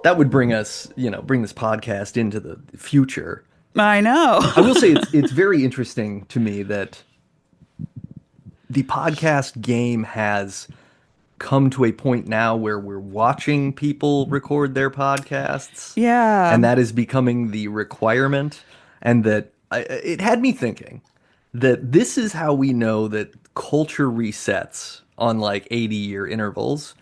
That would bring us, bring this podcast into the future. I know. I will say it's very interesting to me that the podcast game has come to a point now where we're watching people record their podcasts, Yeah. and that is becoming the requirement. And that it had me thinking that this is how we know that culture resets on like 80-year intervals,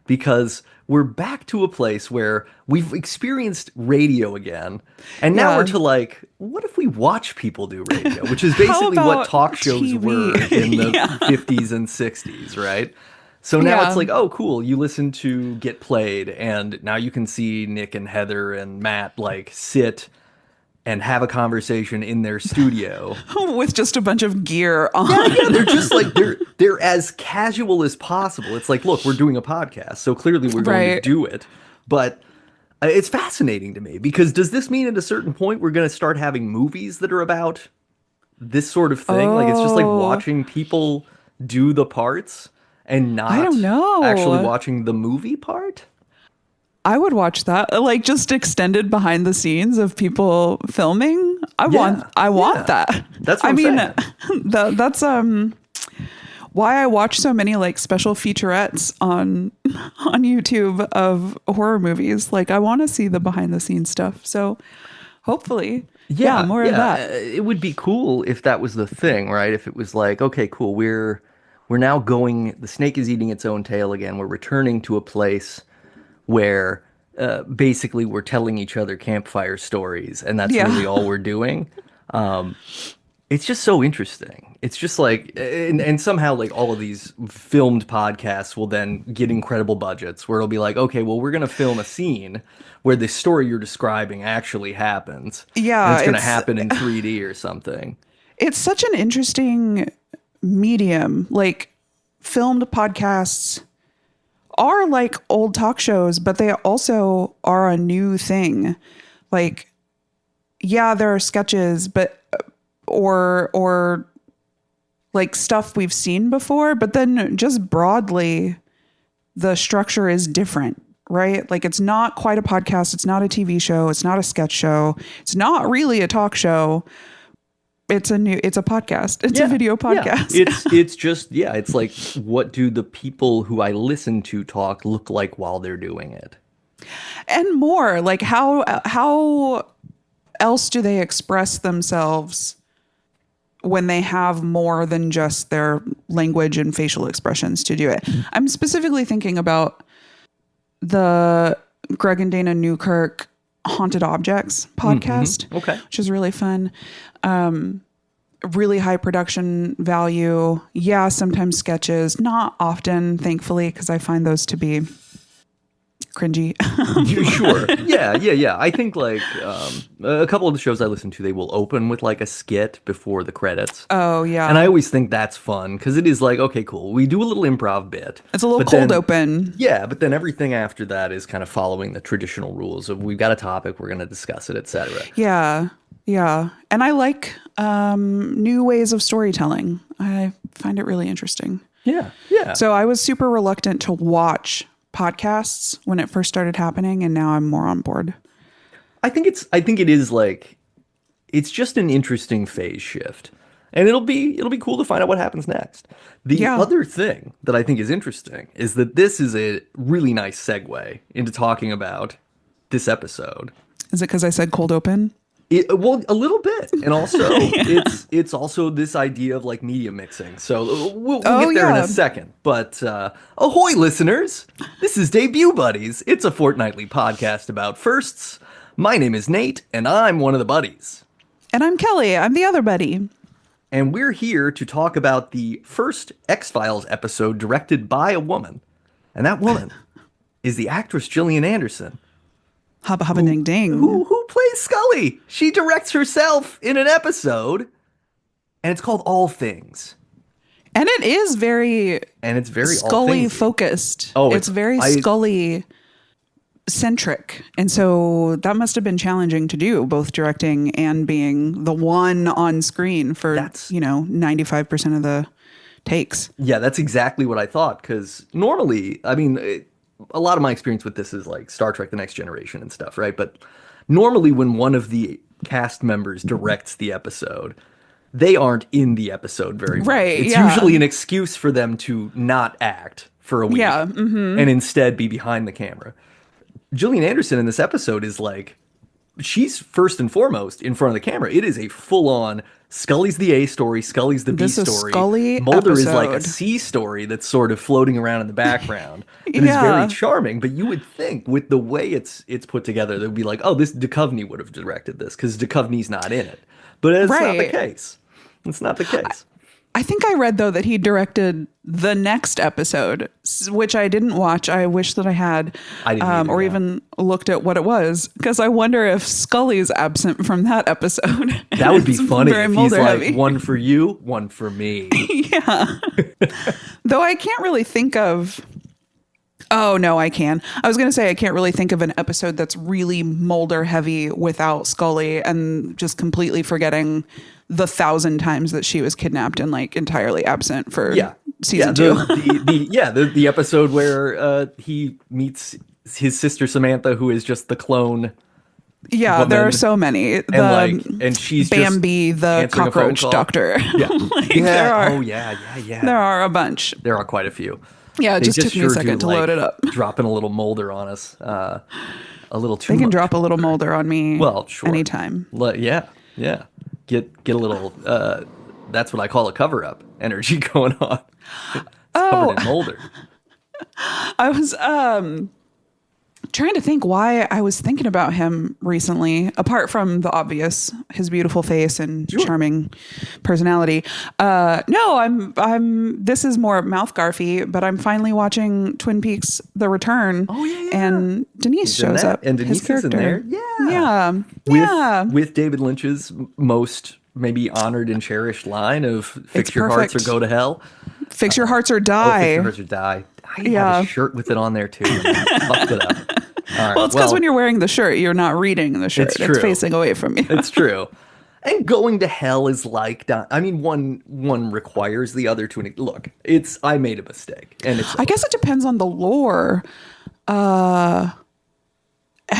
because we're back to a place where we've experienced radio again, and now we're Yeah. to like, what if we watch people do radio, which is How basically what about talk shows TV? were in the Yeah. 50s and 60s, right? So now it's Yeah. like, oh, cool, you listen to Get Played, and now you can see Nick and Heather and Matt like sit and have a conversation in their studio. With just a bunch of gear on. Yeah, they're just like they're as casual as possible. It's like, look, we're doing a podcast, so clearly we're going to Right. do it. But it's fascinating to me, because does this mean at a certain point we're going to start having movies that are about this sort of thing? Like it's just like Oh. watching people do the parts and I not don't know. actually watching the movie part? I would watch that. Like just extended behind the scenes of people filming. I want yeah. that. That's what I I'm mean saying. that's why I watch so many like special featurettes on YouTube of horror movies. Like I want to see the behind the scenes stuff. So hopefully more of that. It would be cool if that was the thing, right? If it was like, okay, cool, we're now going, the snake is eating its own tail again. We're returning to a place where basically we're telling each other campfire stories, and that's Yeah. really all we're doing. It's just so interesting. It's just like, and somehow like all of these filmed podcasts will then get incredible budgets where it'll be like, okay, well, we're going to film a scene where the story you're describing actually happens. Yeah, And it's going to it's- happen in 3D or something. It's such an interesting medium. Like filmed podcasts are like old talk shows, but they also are a new thing. Like, yeah, there are sketches, but or like stuff we've seen before, but then just broadly, the structure is different, right? Like it's not quite a podcast, it's not a TV show, it's not a sketch show, it's not really a talk show. It's a podcast. It's a video podcast. It's just, it's like, what do the people who I listen to talk look like while they're doing it? And more like how else do they express themselves when they have more than just their language and facial expressions to do it? I'm specifically thinking about the Greg and Dana Newkirk Haunted Objects podcast, Okay. which is really fun. Really high production value. Yeah, sometimes sketches, not often, thankfully, because I find those to be cringy. Sure. Yeah. I think like a couple of the shows I listen to, they will open with like a skit before the credits. Oh, yeah. And I always think that's fun because it is like, okay, cool. We do a little improv bit. It's a little but cold then- open. Yeah, but then everything after that is kind of following the traditional rules of we've got a topic, we're going to discuss it, etc. Yeah. Yeah. And I like new ways of storytelling. I find it really interesting. Yeah. So I was super reluctant to watch podcasts when it first started happening, and now I'm more on board. I think it is like, it's just an interesting phase shift. And it'll be cool to find out what happens next. The other thing that I think is interesting is that this is a really nice segue into talking about this episode. Is it because I said cold open? Well, a little bit, and also it's also this idea of like media mixing. So we'll get there in a second. But ahoy, listeners! This is Debut Buddies. It's a fortnightly podcast about firsts. My name is Nate, and I'm one of the buddies. And I'm Kelly. I'm the other buddy. And we're here to talk about the first X-Files episode directed by a woman, and that woman is the actress Gillian Anderson. Hubba hubba ding ding. Who plays Scully? She directs herself in an episode, and it's called All Things. And it is very Scully all-thingsy. focused. Oh, it's very Scully centric. And so that must have been challenging to do, both directing and being the one on screen for 95% of the takes. Yeah, that's exactly what I thought. Because normally, I mean, a lot of my experience with this is like Star Trek: The Next Generation and stuff, right? But normally when one of the cast members directs the episode, they aren't in the episode very much. Right. It's Yeah. usually an excuse for them to not act for a Yeah. week and instead be behind the camera. Gillian Anderson in this episode is like, she's first and foremost in front of the camera. It is a full-on Scully's the A story, Scully's the B This is story. Scully Mulder is like a episode. C story that's sort of floating around in the background. That is Yeah. very charming. But you would think with the way it's put together, they'd be like, oh, this Duchovny would have directed this because Duchovny's not in it. But it's not the Right. case. It's not the case. I think I read though that he directed the next episode, which I didn't watch. I wish that I had, I didn't either, or yeah. even looked at what it was, because I wonder if Scully's absent from that episode. That would be It's funny very if he's Mulder like, heavy. one for you, one for me. Yeah. Though I can't really think of. Oh, no, I can. I was going to say I can't really think of an episode that's really Mulder heavy without Scully and just completely forgetting the 1,000 times that she was kidnapped and like entirely absent for Yeah. season yeah, 2. the episode where he meets his sister Samantha, who is just the clone, Yeah, there woman. are so many. and like, and she's Bambi, just the answering a phone cockroach call. doctor. Yeah, Like, yeah. there are Oh yeah, yeah. there are a bunch. There are quite a few. Yeah, it They just took me a sure second do to load like it up. dropping a little Mulder on us, a little too They can much. drop a little Mulder on me. Well, sure. Anytime. Yeah. Get a little. That's what I call a cover up energy going on. It's covered in Mulder. I was trying to think why I was thinking about him recently, apart from the obvious, his beautiful face and charming personality. No, I'm this is more MouthGarfy, but I'm finally watching Twin Peaks The Return. Oh, yeah. And Denise He's in shows that, up. and his Denise is in there. character. Yeah. Yeah. With David Lynch's most maybe honored and cherished line of "Fix It's your hearts or perfect. go to hell." Fix your hearts or Oh, fix die. your hearts or die. I Yeah. have a shirt with it on there too. Fucked it up. All right. Well, it's because when you're wearing the shirt, you're not reading the shirt. It's It's true. facing away from you. It's true. And going to hell is like, I mean, one requires the other to look. I made a mistake, and it's. I guess it depends on the lore. I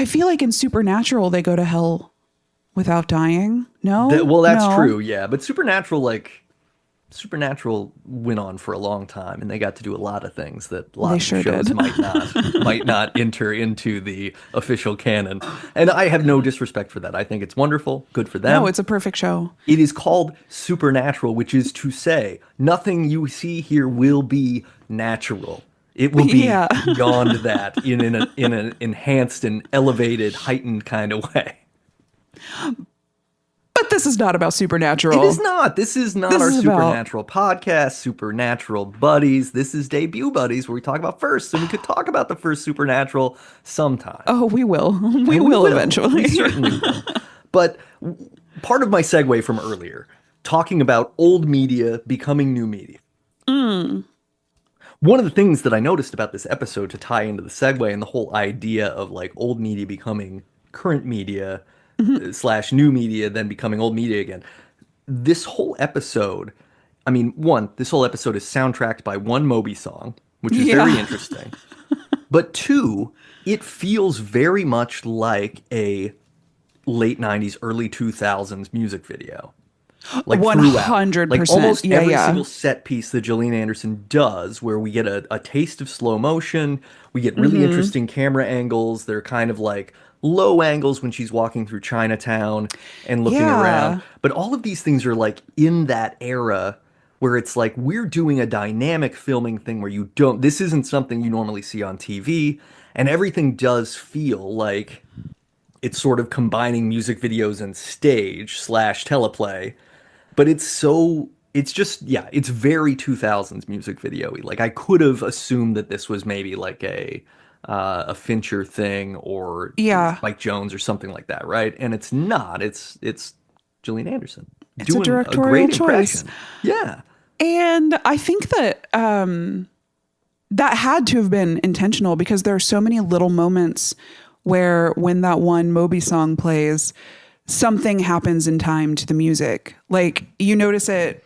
feel like in Supernatural they go to hell without dying. No, Well, that's No. true, yeah. But Supernatural went on for a long time, and they got to do a lot of things that a lot They of sure shows did. might not enter into the official canon. And I have no disrespect for that. I think it's wonderful, good for them. No, it's a perfect show. It is called Supernatural, which is to say, nothing you see here will be natural. It will be Yeah. beyond that in an enhanced and elevated, heightened kind of way. But this is not about Supernatural. It is not. This is not This our is about- Supernatural podcast, Supernatural Buddies. This is Debut Buddies, where we talk about first, and we could talk about the first Supernatural sometime. Oh, we will. We And will eventually. We certainly will. But part of my segue from earlier, talking about old media becoming new media. One of the things that I noticed about this episode to tie into the segue and the whole idea of like old media becoming current media / new media, then becoming old media again. This whole episode, I mean, this whole episode is soundtracked by one Moby song, which is very Yeah. interesting. But two, it feels very much like a late 90s, early 2000s music video. Like 100%. Like almost Yeah, every yeah. single set piece that Gillian Anderson does, where we get a taste of slow motion, we get really Mm-hmm. interesting camera angles. They're kind of like low angles when she's walking through Chinatown and looking Yeah. around. But all of these things are like in that era where it's like we're doing a dynamic filming thing where this isn't something you normally see on TV, and everything does feel like it's sort of combining music videos and stage / teleplay. But it's very 2000s music video-y. Like I could have assumed that this was maybe like a Fincher thing or Yeah. Spike Jones or something like that, right? And it's not. It's Gillian Anderson It's a doing directorial great choice. impression. Yeah. And I think that that had to have been intentional because there are so many little moments where when that one Moby song plays, something happens in time to the music. Like you notice it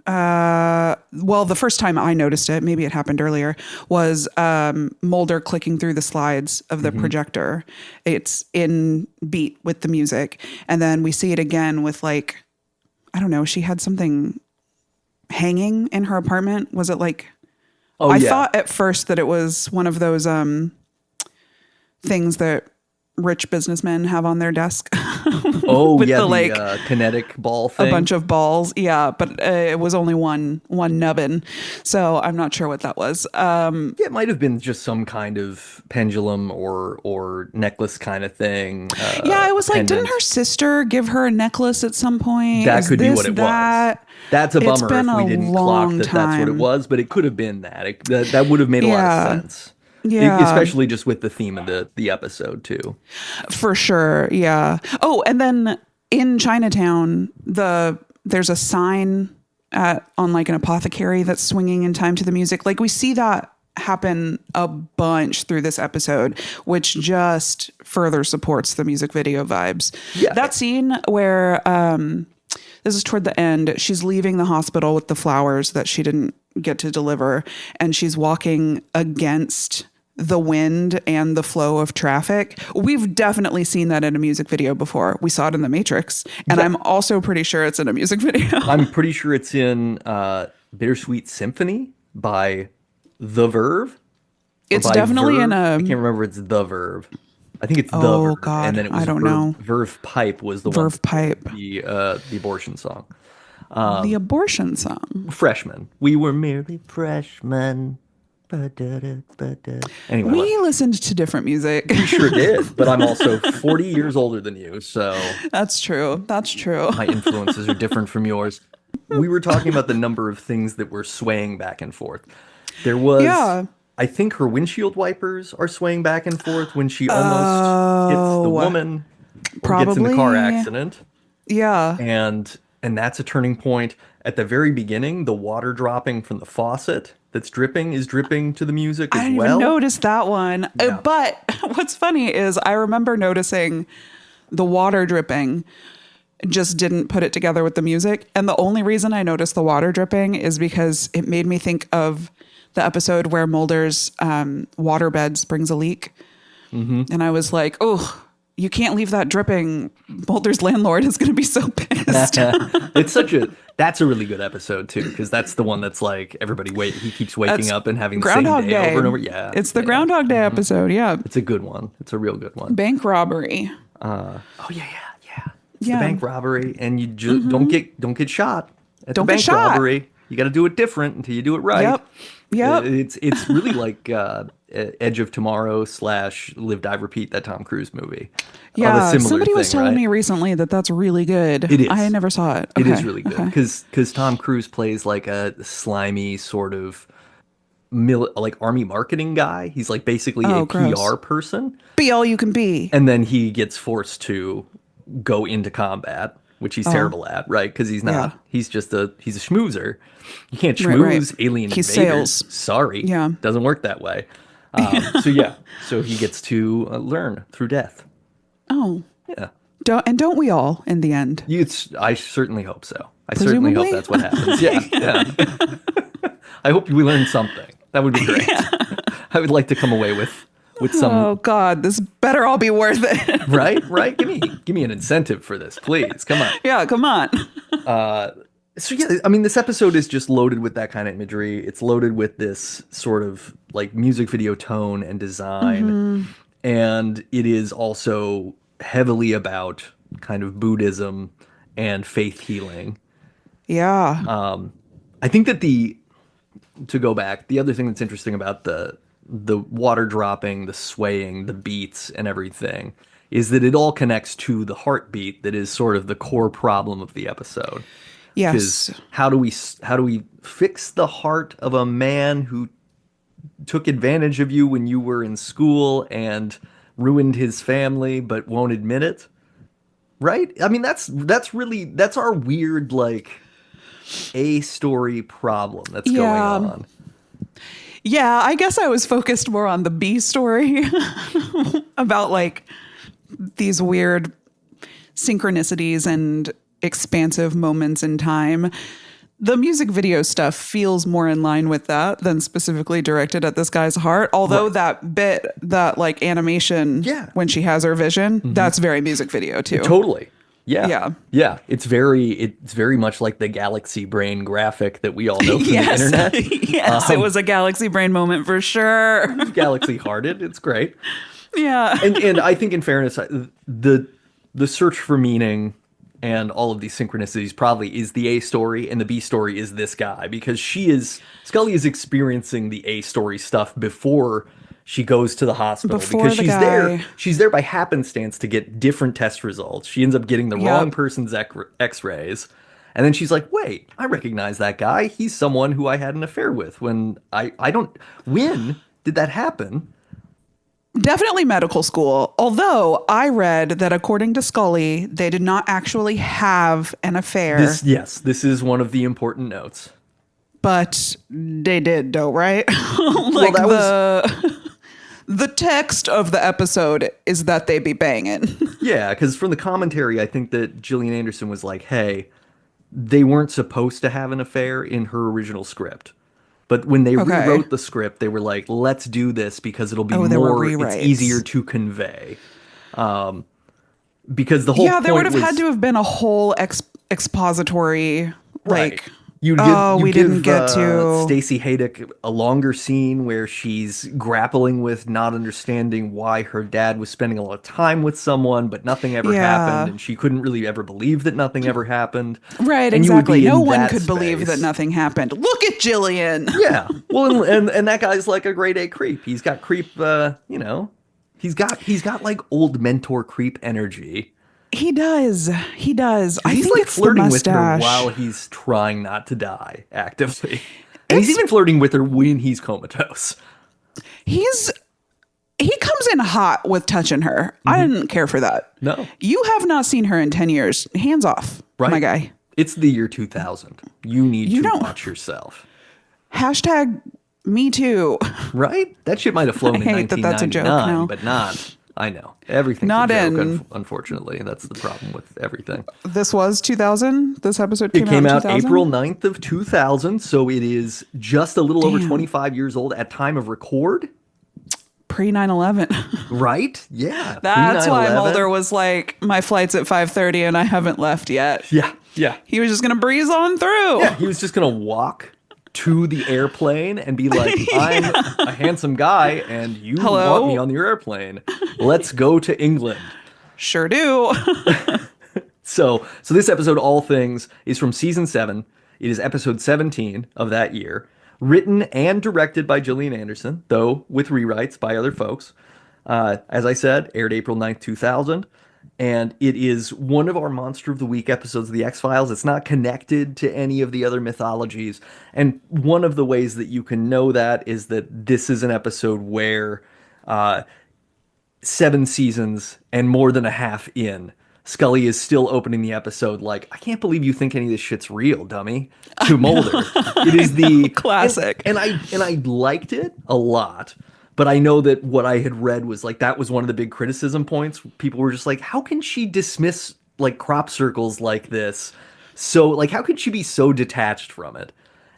Well, the first time I noticed it, maybe it happened earlier, was Mulder clicking through the slides of the projector. It's in beat with the music. And then we see it again with like, I don't know, she had something hanging in her apartment. Was it like, Oh I yeah. thought at first that it was one of those things that rich businessmen have on their desk Oh with yeah, the the like kinetic ball a thing. bunch of balls. Yeah, but it was only one nubbin. So I'm not sure what that was. Yeah, it might have been just some kind of pendulum or necklace kind of thing, Yeah, I a was like, didn't her pendant. sister give her a necklace at some point? That Is could be this what it was. that? That's a It's bummer been if we a didn't clock long that that's what it time. was, but it could have been that. That would have made a lot of Yeah. sense. Yeah, Especially just with the theme of the episode too. for sure. Yeah. Oh, and then in Chinatown, there's a sign on like an apothecary that's swinging in time to the music. Like we see that happen a bunch through this episode, which just further supports the music video vibes. Yeah. That scene where this is toward the end, she's leaving the hospital with the flowers that she didn't get to deliver, and she's walking against the wind and the flow of traffic. We've definitely seen that in a music video before. We saw it in The Matrix, and Yeah. I'm also pretty sure it's in a music video. I'm pretty sure it's in Bittersweet Symphony by The Verve or It's by definitely in Verve. a, I can't remember if it's The Verve. I think it's The oh Verve, and God, then it I was don't Verve. know. Verve Pipe was the one Verve Pipe, the abortion song. the abortion song. Freshmen. We were merely freshmen. Ba-da-da, ba-da. Anyway, look, We listened to different music. we sure did, but I'm also 40 years older than you, so That's true. That's true. my influences are different from yours. We were talking about the number of things that were swaying back and forth. There was, Yeah. I think her windshield wipers are swaying back and forth when she almost hits the Oh, woman or gets in the car probably. accident. Yeah. And that's a turning point. At the very beginning, the water dropping from the faucet that's dripping is dripping to the music I as didn't even well. notice that one. Yeah. But what's funny is I remember noticing the water dripping, just didn't put it together with the music. And the only reason I noticed the water dripping is because it made me think of the episode where Mulder's waterbed springs a leak. And I was like, oh, you can't leave that dripping. Mulder's landlord is going to be so pissed. That's a really good episode too, because that's the one that's like everybody he keeps waking That's up and having the Groundhog same day Day. over and over. Yeah. It's the yeah. Groundhog Day episode. Yeah. It's a good one. It's a real good one. Bank robbery. Oh yeah. It's Yeah. the bank robbery, and you just don't get shot at Don't the get bank shot. robbery. You got to do it different until you do it right. Yep. Yep. It's really like Edge of Tomorrow / Live Die Repeat, that Tom Cruise movie. Of a Yeah, similar somebody was thing, telling right? me recently that that's really good. It is. I never saw it. It is Okay, really good okay. because Tom Cruise plays like a slimy sort of like army marketing guy. He's like basically Oh, a gross. PR person, Be all you can be. and then he gets forced to go into combat, which he's terrible at, right? Because he's not. Yeah. He's a schmoozer. You can't Right, schmooze right. alien He invaders. sails. Sorry, Yeah. doesn't work that way. So he gets to learn through death. Oh, Yeah. don't we all in the end? I certainly hope so. I certainly hope Presumably? that's what happens. Yeah. I hope we learn something. That would be great. I would like to come away with some Oh God, this better all be worth it. right. Give me an incentive for this, please. Come on. Yeah, come on. So yeah, I mean, this episode is just loaded with that kind of imagery. It's loaded with this sort of like music video tone and design, and it is also heavily about kind of Buddhism and faith healing. Yeah. I think that to go back, the other thing that's interesting about the water dropping, the swaying, the beats and everything is that it all connects to the heartbeat that is sort of the core problem of the episode. Yes. Because how do we fix the heart of a man who took advantage of you when you were in school and ruined his family but won't admit it? Right? I mean, that's our weird like a story problem that's going on. Yeah, I guess I was focused more on the B story about like these weird synchronicities and expansive moments in time. The music video stuff feels more in line with that than specifically directed at this guy's heart. Although Right. that bit, that like animation Yeah. when she has her vision, that's very music video too. Totally. Yeah. Yeah. Yeah. It's very much like the galaxy brain graphic that we all know from the internet. Yes, it was a galaxy brain moment for sure. Galaxy hearted. It's great. Yeah. And I think in fairness, the search for meaning and all of these synchronicities probably is the A story, and the B story is this guy, because Scully is experiencing the A story stuff before she goes to the hospital, Before because the guy. she's there by happenstance to get different test results. She ends up getting the wrong person's x-rays. And then she's like, wait, I recognize that guy. He's someone who I had an affair with when when did that happen? Definitely medical school. Although I read that according to Scully, they did not actually have an affair. This is one of the important notes. But they did, though, right? Like the text of the episode is that they be banging. Yeah, because from the commentary, I think that Gillian Anderson was like, hey, they weren't supposed to have an affair in her original script. But when they rewrote the script, they were like, let's do this because it'll be it's easier to convey. Because the whole point there would have was, had to have been a whole expository, like, you didn't get to Stacey Haydick a longer scene where she's grappling with not understanding why her dad was spending a lot of time with someone, but nothing ever happened, and she couldn't really ever believe that nothing ever happened. Right, and exactly. No one that could believe that nothing happened. Look at Gillian. Yeah. Well, and that guy's like a grade A creep. He's got creep, he's got like old mentor creep energy. He does. He does. I he's think like it's the flirting with her mustache. while he's trying not to die actively. And he's even flirting with her when he's comatose. He comes in hot with touching her. I didn't care for that. No. You have not seen her in 10 years. Hands off, my guy. It's the year 2000. You need to watch yourself. Hashtag me too. Right? That shit might have flown in hate that 1999, that's a joke now. but not... I know. Everything's Not a joke, in... unfortunately. That's the problem with everything. This was 2000? This episode came out in out 2000? April 9th of 2000, so it is just a little over 25 years old at time of record. Pre 9/11. Right? Yeah. That's why Mulder was like, my flight's at 5:30 and I haven't left yet. Yeah. Yeah. He was just going to breeze on through. Yeah, he was just going to walk to the airplane and be like, I'm a handsome guy and you want me on your airplane. Let's go to England. Sure do. So this episode, All Things, is from season 7. It is episode 17 of that year. Written and directed by Gillian Anderson, though with rewrites by other folks. As I said, aired April 9th, 2000. And it is one of our Monster of the Week episodes of The X-Files. It's not connected to any of the other mythologies. And one of the ways that you can know that is that this is an episode where 7 seasons and more than a half in, Scully is still opening the episode like, I can't believe you think any of this shit's real, dummy, to Mulder. It is the classic. And I liked it a lot. But I know that what I had read was like, that was one of the big criticism points. People were just like, how can she dismiss like crop circles like this? So like, how could she be so detached from it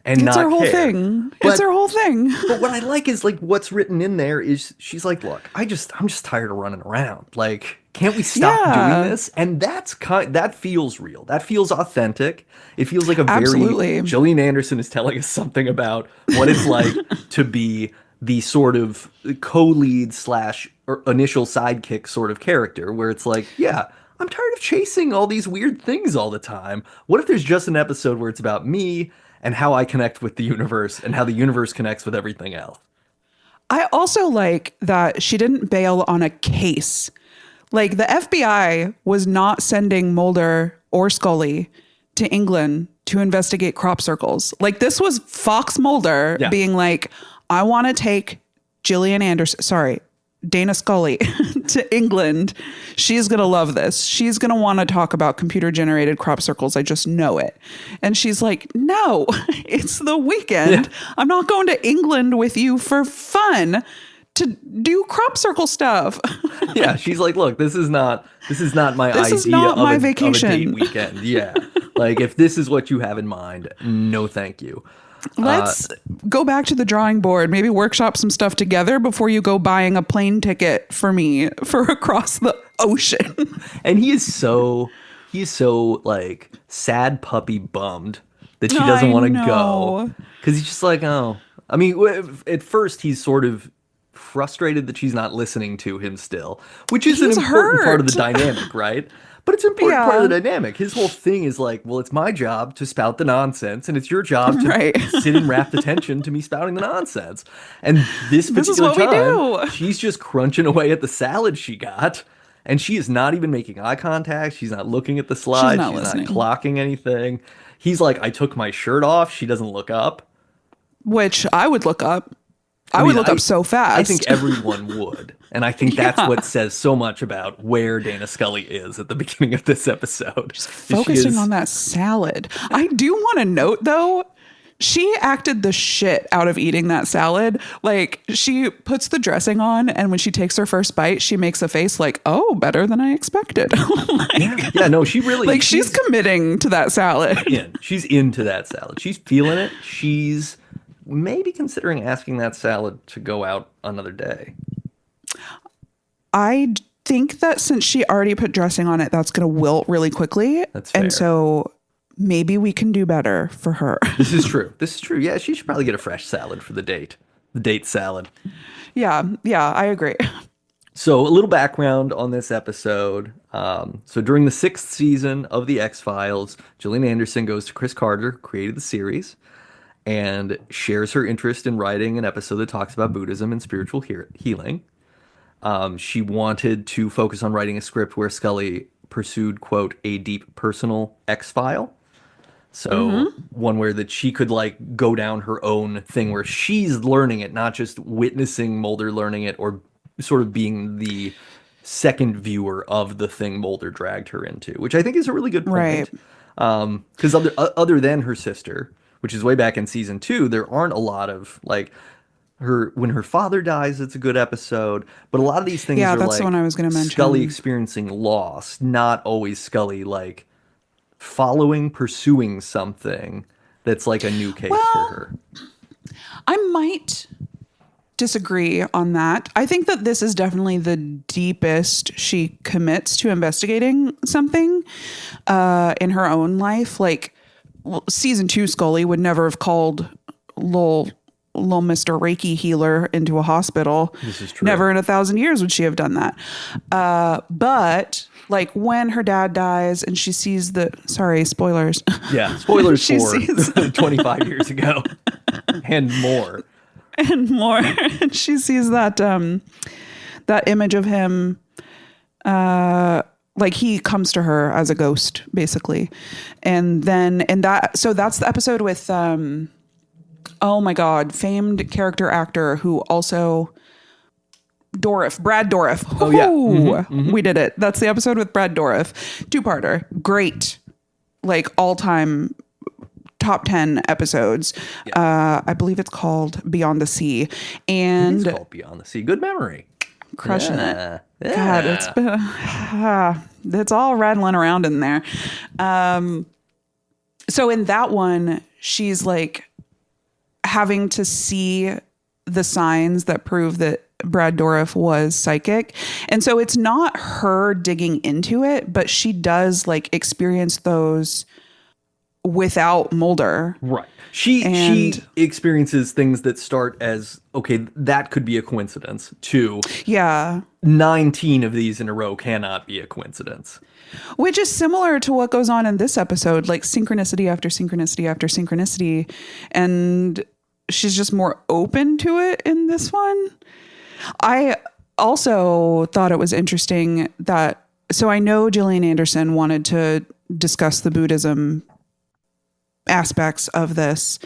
and not care? It's her whole thing. It's her whole thing. But what I like is like what's written in there is she's like, look, I'm just tired of running around. Like, can't we stop doing this? And that feels real. That feels authentic. It feels like a very Gillian Anderson is telling us something about what it's like to be the sort of co-lead / or initial sidekick sort of character where it's like, yeah, I'm tired of chasing all these weird things all the time. What if there's just an episode where it's about me and how I connect with the universe and how the universe connects with everything else? I also like that she didn't bail on a case. Like the FBI was not sending Mulder or Scully to England to investigate crop circles. Like this was Fox Mulder being like, I want to take Dana Scully to England. She's going to love this. She's going to want to talk about computer generated crop circles. I just know it. And she's like, no, it's the weekend. Yeah. I'm not going to England with you for fun to do crop circle stuff. Yeah. She's like, look, this is not my idea is not my vacation. of a date weekend. Yeah. Like, if this is what you have in mind, no, thank you. Let's go back to the drawing board, maybe workshop some stuff together before you go buying a plane ticket for me for across the ocean. And he is so like sad puppy bummed that she doesn't I want to go know. because he's just like, oh, I mean, at first he's sort of frustrated that she's not listening to him still, which is an He's important part of the hurt. dynamic, right? But it's an important part of Yeah. the dynamic. His whole thing is like, well, it's my job to spout the nonsense, and it's your job to Right. sit in rapt attention to me spouting the nonsense. And this This is particular what we time, do. she's just crunching away at the salad she got, and she is not even making eye contact. She's not looking at the She's slide. not She's not listening. clocking anything. He's like, I took my shirt off. She doesn't look up. Which I would look up. I mean, would look up so fast. I think everyone would. And I think that's Yeah. what says so much about where Dana Scully is at the beginning of this episode. Focusing on that salad. I do want to note though, she acted the shit out of eating that salad. Like she puts the dressing on and when she takes her first bite, she makes a face like, "Oh, better than I expected." Yeah, no, she really Like she's committing to that salad. she's into that salad. She's feeling it. She's maybe considering asking that salad to go out another day. I think that since she already put dressing on it, that's going to wilt really quickly. That's fair. And so maybe we can do better for her. This is true. This is true. Yeah, she should probably get a fresh salad for the date. The date salad. Yeah, I agree. So a little background on this episode. So during the 6th season of The X-Files, Gillian Anderson goes to Chris Carter, who created the series, and shares her interest in writing an episode that talks about Buddhism and spiritual healing. She wanted to focus on writing a script where Scully pursued, quote, a deep personal X-file. So one where that she could like go down her own thing where she's learning it, not just witnessing Mulder learning it or sort of being the second viewer of the thing Mulder dragged her into, which I think is a really good point. Right. Because other than her sister, which is way back in season 2, there aren't a lot of like when her father dies, it's a good episode. But a lot of these things Yeah, are that's like the one I was gonna mention. Scully experiencing loss, not always Scully like pursuing something that's like a new case for her. I might disagree on that. I think that this is definitely the deepest she commits to investigating something in her own life. Like season 2 Scully would never have called little Mr. Reiki healer into a hospital. This is true. Never in 1,000 years would she have done that. But like when her dad dies and she sees sorry, spoilers. Yeah, spoilers She for sees- 25 years ago and more. and more. And she sees that that image of him like he comes to her as a ghost basically. And so that's the episode with oh my god, famed character actor who also Brad Dourif. Oh, yeah. Ooh, we did it. That's the episode with Brad Dourif. 2-parter. Great. Like all-time top 10 episodes. I believe it's called Beyond the Sea. And It's called Beyond the Sea. Good memory. crushing Yeah. it. God, it's been it's all rattling around in there. So in that one, she's like having to see the signs that prove that Brad Dourif was psychic. And so it's not her digging into it, but she does like experience those without Mulder. Right. She experiences things that start as, okay, that could be a coincidence, to Yeah. 19 of these in a row cannot be a coincidence. Which is similar to what goes on in this episode, like synchronicity after synchronicity after synchronicity. And she's just more open to it in this one. I also thought it was interesting that, so I know Gillian Anderson wanted to discuss the Buddhism aspects of this,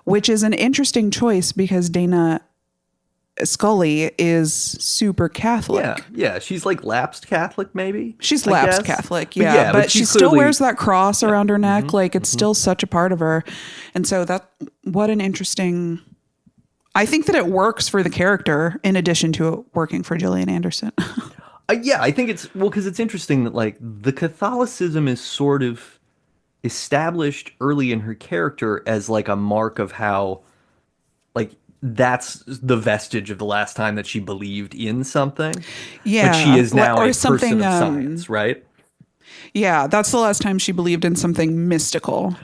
which is an interesting choice because Dana Scully is super Catholic. Yeah. She's like lapsed Catholic, maybe. She's I lapsed guess. Catholic, But yeah. But she still clearly- wears that cross around her neck. Like it's still such a part of her. And so what an interesting, I think that it works for the character in addition to it working for Gillian Anderson. Yeah, I think because it's interesting that like the Catholicism is sort of, established early in her character as like a mark of how like that's the vestige of the last time that she believed in something, but she Yeah, is now a or person something. of science, right? Yeah, that's the last time she believed in something mystical.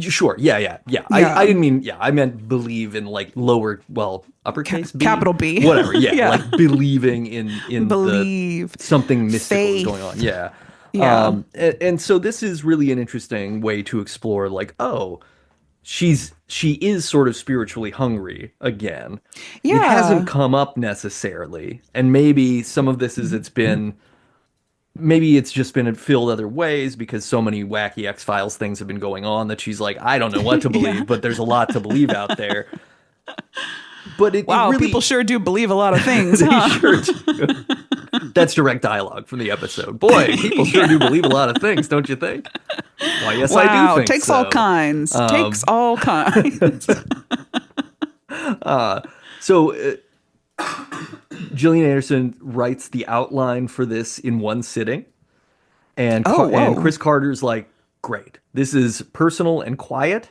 Sure. Yeah, yeah, yeah. I Yeah, didn't mean, yeah, I meant believe in like lower, well, uppercase B, capital B. whatever. Yeah, Yeah, like believing in the believe, something mystical is going on. faith. Yeah. Yeah, And so this is really an interesting way to explore like, oh, she is sort of spiritually hungry again. It hasn't yeah. come up necessarily, and maybe some of this is maybe it's just been filled other ways because so many wacky X-Files things have been going on that she's like, I don't know what to Yeah. believe, but there's a lot to believe out there. But it Wow, people really, sure do believe a lot of things, they huh? sure do. That's direct dialogue from the episode. Boy, people sure do Yeah. believe a lot of things, don't you think? Why, yes, I do Wow, think takes all so. kinds. Takes all kinds. So Gillian Anderson writes the outline for this in one sitting, and Oh, and whoa. Chris Carter's like, great. This is personal and quiet,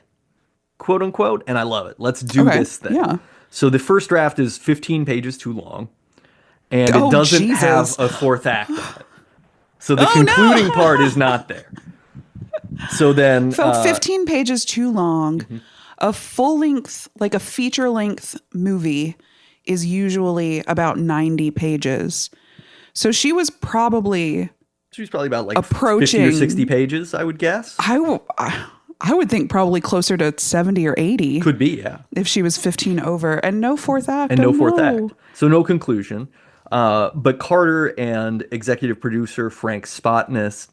quote unquote, and I love it. Let's do Okay. this thing. Yeah. So the first draft is 15 pages too long, and it Oh, doesn't have Jesus. a fourth act on it. So the concluding part Oh, is not there. So no. then, So 15 pages too long. mhm. A full length, like a feature length movie is usually about 90 pages. So she was probably She's probably about like 50 or 60 approaching, pages, I would guess. I would think probably closer to 70 or 80 Could be, yeah. if she was 15 over and no fourth act. And Oh no fourth act. no. So no conclusion. But Carter and executive producer Frank Spotnitz.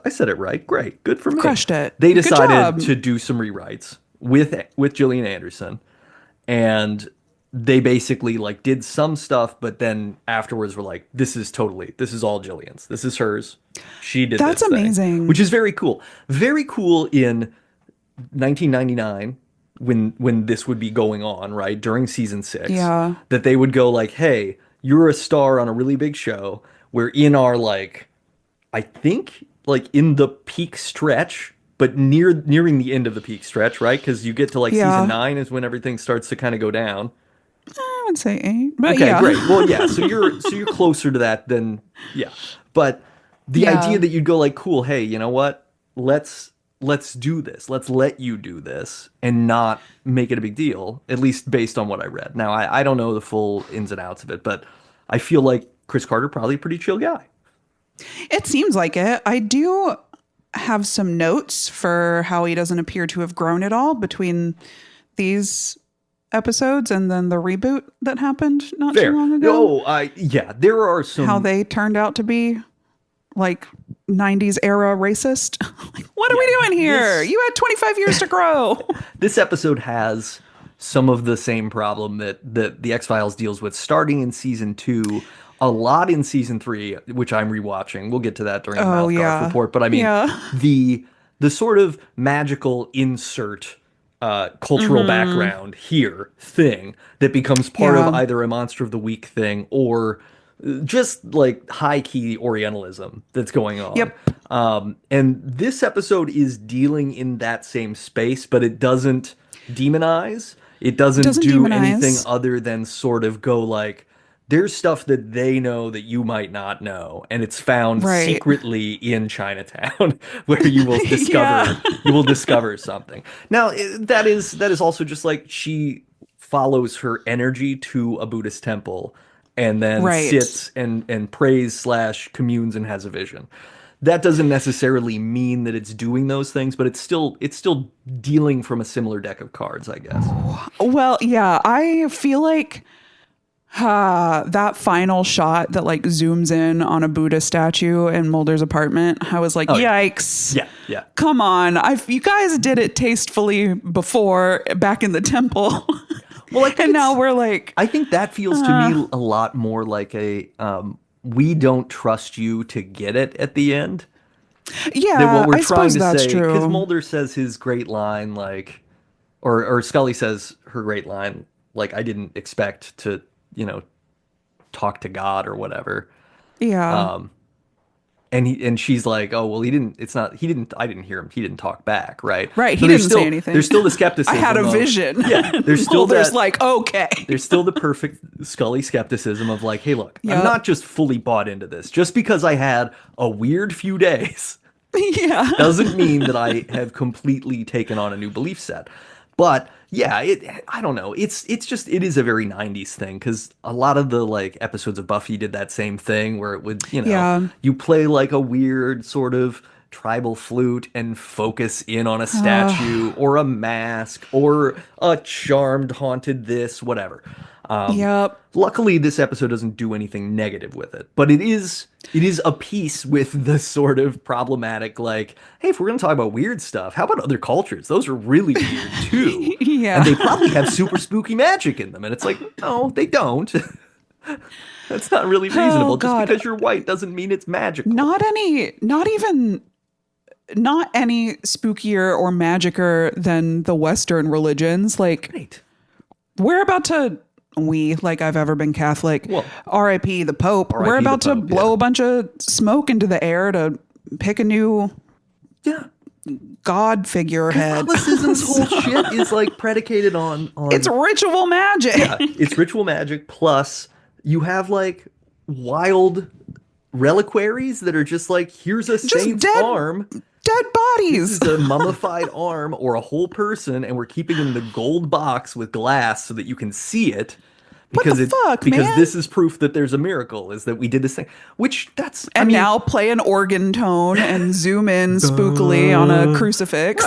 I said it right. Great. Good for me. Crushed it. They Good decided job. to do some rewrites with Gillian Anderson, and they basically like did some stuff, but then afterwards were like, this is all Gillian's. This is hers. She did That's this thing, which amazing. is very cool. Very cool in 1999 when this would be going on, right? During season 6, Yeah. that they would go like, "Hey, you're a star on a really big show. We're in our like I think like in the peak stretch, but nearing the end of the peak stretch, right? Cuz you get to like season Yeah. 9 is when everything starts to kind of go down. I would say 8. But Okay, yeah. great. Well, yeah, so you're closer to that than yeah. But the idea Yeah. that you'd go like, cool, hey, you know what? Let's do this. Let's let you do this and not make it a big deal, at least based on what I read. Now, I don't know the full ins and outs of it, but I feel like Chris Carter probably a pretty chill guy. It seems like it. I do have some notes for how he doesn't appear to have grown at all between these episodes and then the reboot that happened not too Fair. long ago. Oh, yeah, there are How some they turned out to be like 90s era racist. Like, what are yeah, we doing here? this You had 25 years to grow. this episode has some of the same problem that the X-Files deals with starting in season 2, a lot in season 3, which I'm rewatching. We'll get to that during the Oh, MouthGarf yeah. report, but I mean Yeah. the sort of magical insert cultural background here thing that becomes part of Yeah. either a Monster of the Week thing or just like high key Orientalism that's going on. Yep. And this episode is dealing in that same space, but it doesn't demonize. It doesn't Doesn't do anything demonize. other than sort of go like, there's stuff that they know that you might not know, and it's found Right. secretly in Chinatown, where you will Yeah. discover something. Now, that is also just like she follows her energy to a Buddhist temple and then Right. sits and prays slash communes and has a vision. That doesn't necessarily mean that it's doing those things, but it's still dealing from a similar deck of cards, I guess. Well, yeah, I feel like that final shot that like zooms in on a Buddha statue in Mulder's apartment, I was like, Oh yeah, yikes. yeah, yeah. Come on. You guys did it tastefully before back in the temple. Well, I think And now it's, we're like, I think that feels to me a lot more like a we don't trust you to get it at the end. That what yeah, we're I trying suppose to that's say, because true. Mulder says his great line, like, or Scully says her great line, like, I didn't expect to, talk to God or whatever. Yeah. And she's like, oh well, I didn't hear him, he didn't talk back, right? Right. So He didn't say anything. there's still the I had a skepticism of, vision. yeah, there's still Mulder's that, like, okay. there's still the perfect Scully skepticism of like, hey, look, I'm Yep. not just fully bought into this. Just because I had a weird few days Yeah. doesn't mean that I have completely taken on a new belief set. But yeah, I don't know. It's just it is a very 90s thing because a lot of the like episodes of Buffy did that same thing where it would, Yeah. you play like a weird sort of tribal flute and focus in on a statue or a mask or a charmed haunted this, whatever. Yep. Luckily, this episode doesn't do anything negative with it, but it is a piece with the sort of problematic, like, hey, if we're going to talk about weird stuff, how about other cultures? Those are really weird too. Yeah. And they probably have super spooky magic in them. And it's like, no, they don't. That's not really Oh reasonable. Just God. because you're white doesn't mean it's magical. Not any spookier or magicer than the Western religions. Like Right. we're about to like I've ever been Catholic. Well, R.I.P. the Pope. R.I.P. We're the about to Pope, blow yeah. a bunch of smoke into the air to pick a new Yeah. god figurehead. Catholicism's whole shit is like predicated on It's ritual magic. yeah, it's ritual magic plus you have like wild reliquaries that are just like, here's a saint's dead arm. Dead This bodies. is a mummified arm or a whole person, and we're keeping it in the gold box with glass so that you can see it. What the fuck, because man? this is proof that there's a miracle, is that we did this thing. Which that's I And mean, now play an organ tone and zoom in spookily on a crucifix.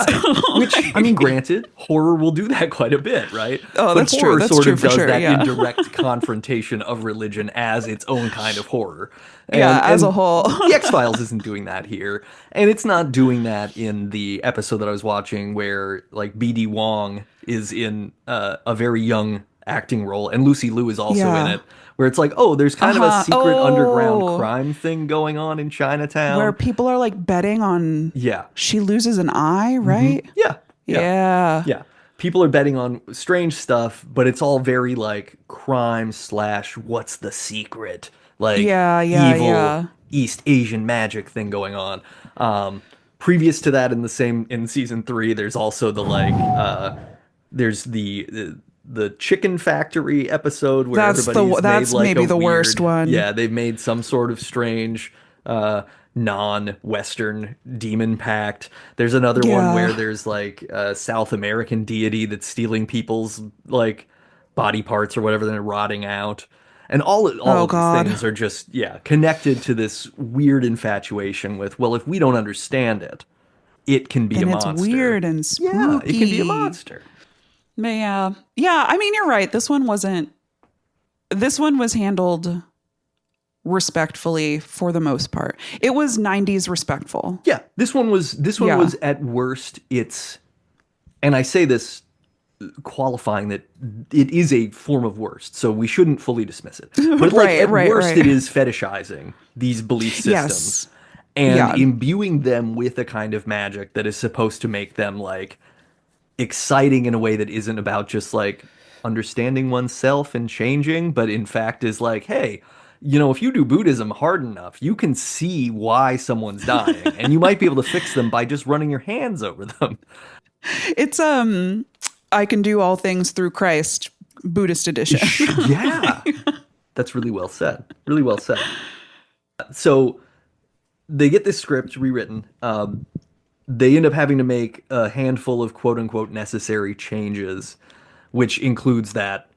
which I mean, granted, horror will do that quite a bit, right? Oh, But that's true. horror That's sort true of for does sure, that yeah. indirect confrontation of religion as its own kind of horror. Yeah, as a whole. The X-Files isn't doing that here, and it's not doing that in the episode that I was watching where like BD Wong is in a very young acting role, and Lucy Liu is also in Yeah. it. Where it's like, oh, there's kind of a Uh-huh. secret underground Oh. crime thing going on in Chinatown. Where people are like betting on Yeah. she loses an eye, right? Yeah. Yeah. Yeah. People are betting on strange stuff, but it's all very like crime slash what's the secret? Like Yeah, yeah, evil yeah. East Asian magic thing going on. Previous to that in season 3, there's also the like there's the chicken factory episode where That's made like maybe a the worst one. Yeah, they've made some sort of strange non-Western demon pact. There's another one Yeah. where there's like a South American deity that's stealing people's like body parts or whatever, they're rotting out. And all Oh, of God. these things are just, yeah, connected to this weird infatuation with, well, if we don't understand it, it can be And a it's monster. weird and spooky. Yeah, it can be a monster. Yeah. Yeah, I mean you're right. This one was handled respectfully for the most part. It was 90s respectful. Yeah, this one Yeah. was at worst and I say this qualifying that it is a form of worst, so we shouldn't fully dismiss it. But like at worst, it is fetishizing these belief systems Yes. and Yeah. imbuing them with a kind of magic that is supposed to make them like exciting in a way that isn't about just like understanding oneself and changing, but in fact is like, hey, if you do Buddhism hard enough, you can see why someone's dying, and you might be able to fix them by just running your hands over them. It's I can do all things through Christ, Buddhist edition. Yeah. That's really well said. Really well said. So they get this script rewritten. They end up having to make a handful of quote unquote necessary changes, which includes that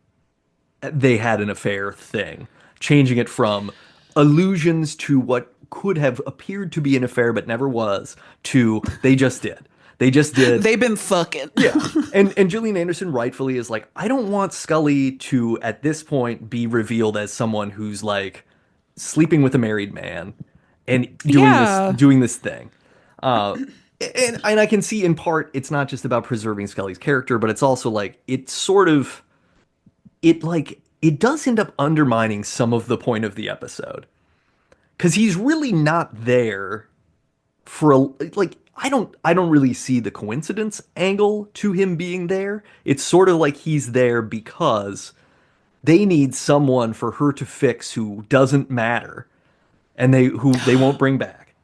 they had an affair thing, changing it from allusions to what could have appeared to be an affair but never was to they just did. They just did. They've been fucking. Yeah. And Gillian Anderson rightfully is like, I don't want Scully to, at this point, be revealed as someone who's like sleeping with a married man and doing this thing. And I can see in part it's not just about preserving Scully's character, but it's also like it does end up undermining some of the point of the episode. Because he's really not there for I don't really see the coincidence angle to him being there. It's sort of like he's there because they need someone for her to fix who doesn't matter and they won't bring back.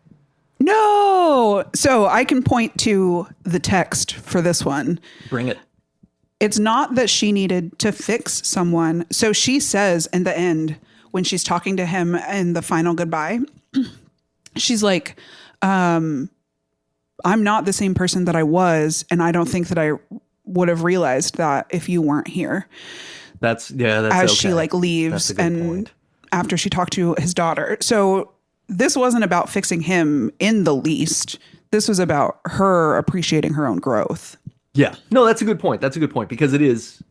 No. So I can point to the text for this one. Bring it. It's not that she needed to fix someone. So she says in the end, when she's talking to him in the final goodbye, she's like, I'm not the same person that I was. And I don't think that I would have realized that if you weren't here. That's as okay. she like leaves and point. after she talked to his daughter. So this wasn't about fixing him in the least. This was about her appreciating her own growth. Yeah. No, that's a good point. That's a good point because it is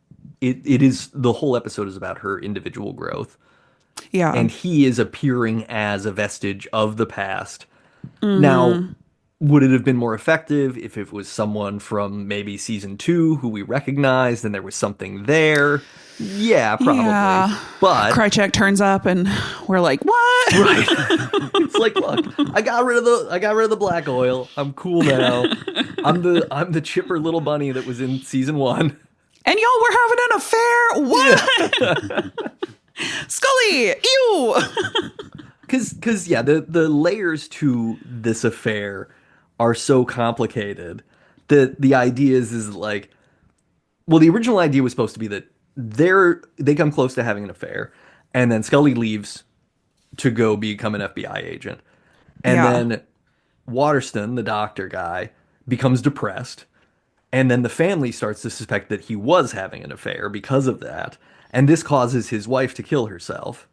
the whole episode is about her individual growth. Yeah. And he is appearing as a vestige of the past. Now, would it have been more effective if it was someone from maybe season 2 who we recognized and there was something there? Yeah, probably. Yeah. But Krychek turns up and we're like, what? right. It's like, look, I got rid of the black oil. I'm cool now. I'm the chipper little bunny that was in season 1. And y'all were having an affair? What? Scully, ew. Cause yeah, the layers to this affair are so complicated that the idea is like, well, the original idea was supposed to be that they come close to having an affair, and then Scully leaves to go become an FBI agent, and then Waterston, the doctor guy, becomes depressed, and then the family starts to suspect that he was having an affair because of that, and this causes his wife to kill herself.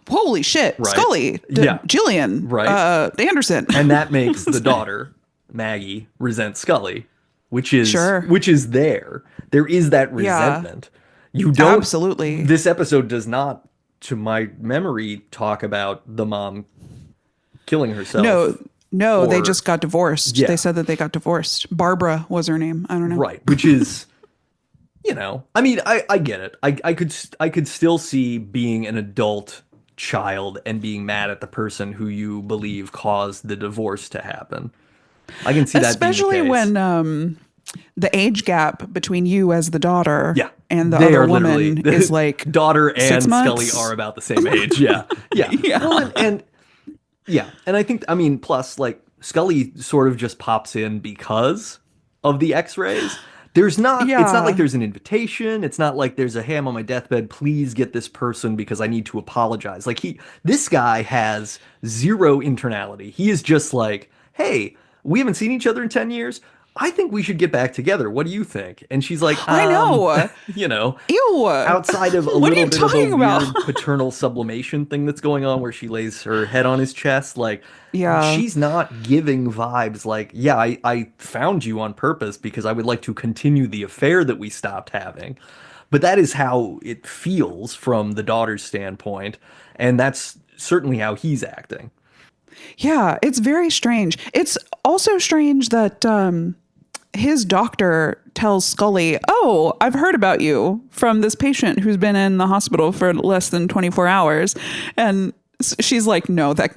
Holy shit. Right. Scully. Gillian. Right. Anderson. And that makes the daughter, Maggie, resent Scully, which is there. There is that resentment. You don't Absolutely. This episode does not, to my memory, talk about the mom killing herself. No, they just got divorced. Yeah. They said that they got divorced. Barbara was her name. I don't know. Right, which is I mean, I get it. I could still see being an adult child and being mad at the person who you believe caused the divorce to happen. I can see that especially being the case. when the age gap between you as the daughter and the they other are woman is like daughter and 6 Scully months. are about the same age. Yeah. Well, and I think, I mean, plus like Scully sort of just pops in because of the X-rays. It's not like there's an invitation. It's not like there's a, hey, I'm on my deathbed, please get this person because I need to apologize. Like this guy has zero internality. He is just like, hey, we haven't seen each other in 10 years. I think we should get back together. What do you think? And she's like, I know. Ew. Outside of a What little are you bit of a talking about? weird paternal sublimation thing that's going on where she lays her head on his chest, like, she's not giving vibes like, yeah, I found you on purpose because I would like to continue the affair that we stopped having. But that is how it feels from the daughter's standpoint. And that's certainly how he's acting. Yeah, it's very strange. It's also strange that his doctor tells Scully, oh, I've heard about you from this patient who's been in the hospital for less than 24 hours. And she's like, no, that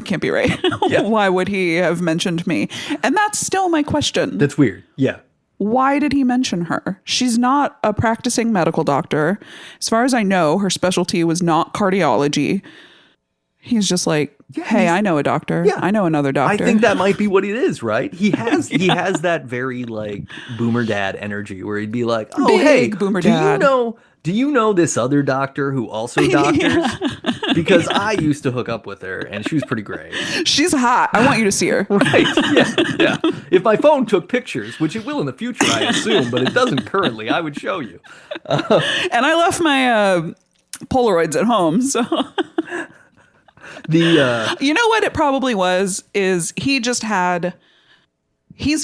can't be right. Yeah. Why would he have mentioned me? And that's still my question. That's weird. Yeah. Why did he mention her? She's not a practicing medical doctor. As far as I know, her specialty was not cardiology. He's just like, hey, I know a doctor. Yeah. I know another doctor. I think that might be what it is, right? He has that very like boomer dad energy where he'd be like, oh, big hey, boomer dad. Do you know this other doctor who also doctors? Because I used to hook up with her and she was pretty great. She's hot. I want you to see her. Right. Yeah. If my phone took pictures, which it will in the future, I assume, but it doesn't currently, I would show you. And I left my Polaroids at home, so... You know what it probably was is he's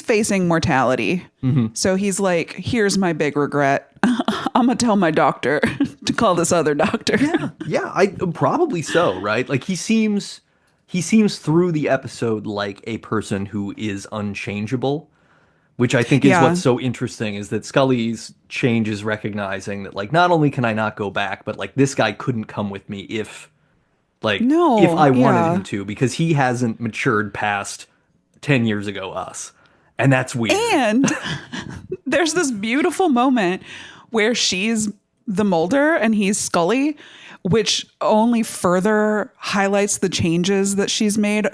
facing mortality. Mm-hmm. So he's like, here's my big regret. I'm going to tell my doctor to call this other doctor. Yeah, I probably so, right? Like he seems through the episode like a person who is unchangeable, which I think is what's so interesting is that Scully's change is recognizing that like not only can I not go back, but like this guy couldn't come with me if I wanted him to, because he hasn't matured past 10 years ago us. And that's weird. And there's this beautiful moment where she's the Mulder and he's Scully, which only further highlights the changes that she's made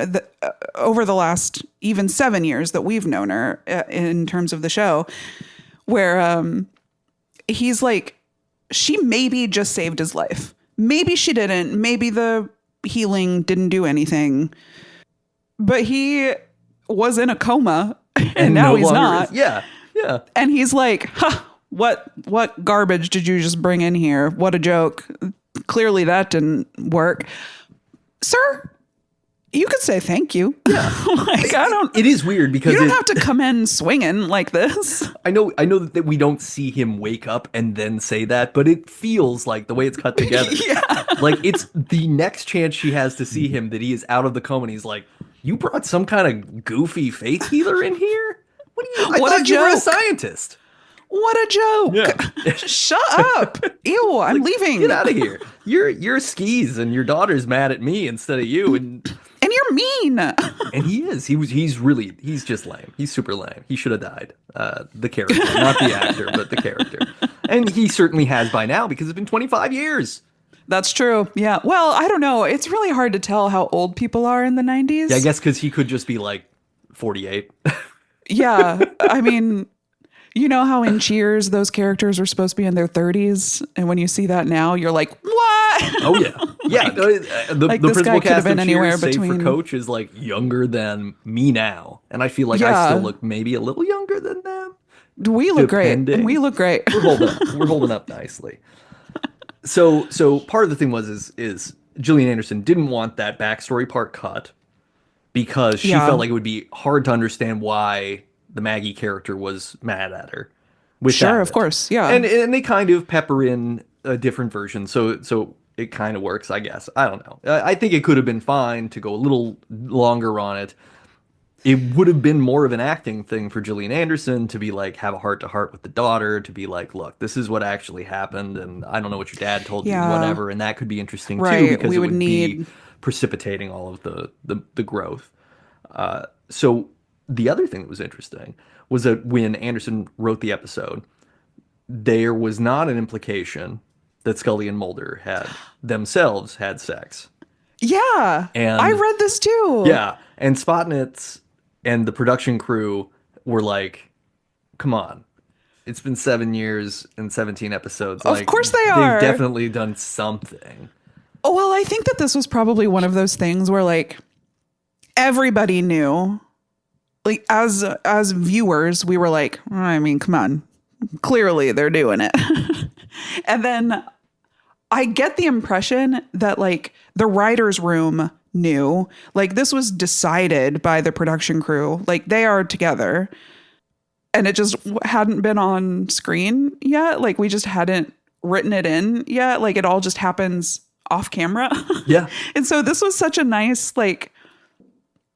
over the last even 7 years that we've known her in terms of the show, where he's like, she maybe just saved his life. Maybe she didn't. Maybe the healing didn't do anything. But he was in a coma and now no he's longer not. Yeah. Yeah. And he's like, huh, what garbage did you just bring in here? What a joke. Clearly that didn't work. Sir, you could say thank you. Yeah. Like, I don't. It is weird because You don't have to come in swinging like this. I know that we don't see him wake up and then say that, but it feels like the way it's cut together. Yeah. Like it's the next chance she has to see him that he is out of the coma and he's like, you brought some kind of goofy faith healer in here? What are you? I What a thought you were a joke. scientist. What a joke. Yeah. Shut up. Ew, I'm leaving. Get out of here. You're skis and your daughter's mad at me instead of you. And you're mean. and he is. He's just lame. He's super lame. He should have died. The character, not the actor, but the character. And he certainly has by now because it's been 25 years. That's true. Yeah. Well, I don't know. It's really hard to tell how old people are in the 90s. Yeah, I guess because he could just be like 48. Yeah. I mean, you know how in Cheers those characters are supposed to be in their 30s, and when you see that now, you're like, what? Oh yeah, yeah. The like the this guy principal could have cast been of anywhere Cheers, save for between. Coach, is like younger than me now, and I feel like I Yeah. still look maybe a little younger than them. We look great. Depending. We look great. We're holding up nicely. So part of the thing is Gillian Anderson didn't want that backstory part cut because she Yeah. felt like it would be hard to understand why the Maggie character was mad at her. Without Sure, of it. course. Yeah. And they kind of pepper in a different version, so it kind of works, I guess. I don't know. I think it could have been fine to go a little longer on it. It would have been more of an acting thing for Gillian Anderson to be like, have a heart to heart with the daughter, to be like, look, this is what actually happened, and I don't know what your dad told you, Yeah. whatever, and that could be interesting Right, too, because we it would would be need- precipitating all of the growth. So the other thing that was interesting was that when Anderson wrote the episode, there was not an implication that Scully and Mulder had themselves had sex. Yeah. And- I read this too. Yeah, and Spotnitz and the production crew were like, come on. It's been 7 years and 17 episodes. Of Like, course they are. They've definitely done something. Oh, well, I think that this was probably one of those things where like everybody knew, like as viewers, we were like, I mean, come on. Clearly they're doing it. And then I get the impression that like the writer's room knew, like this was decided by the production crew, like they are together, and it just hadn't been on screen yet. Like we just hadn't written it in yet. Like it all just happens off camera. Yeah. And so this was such a nice, like,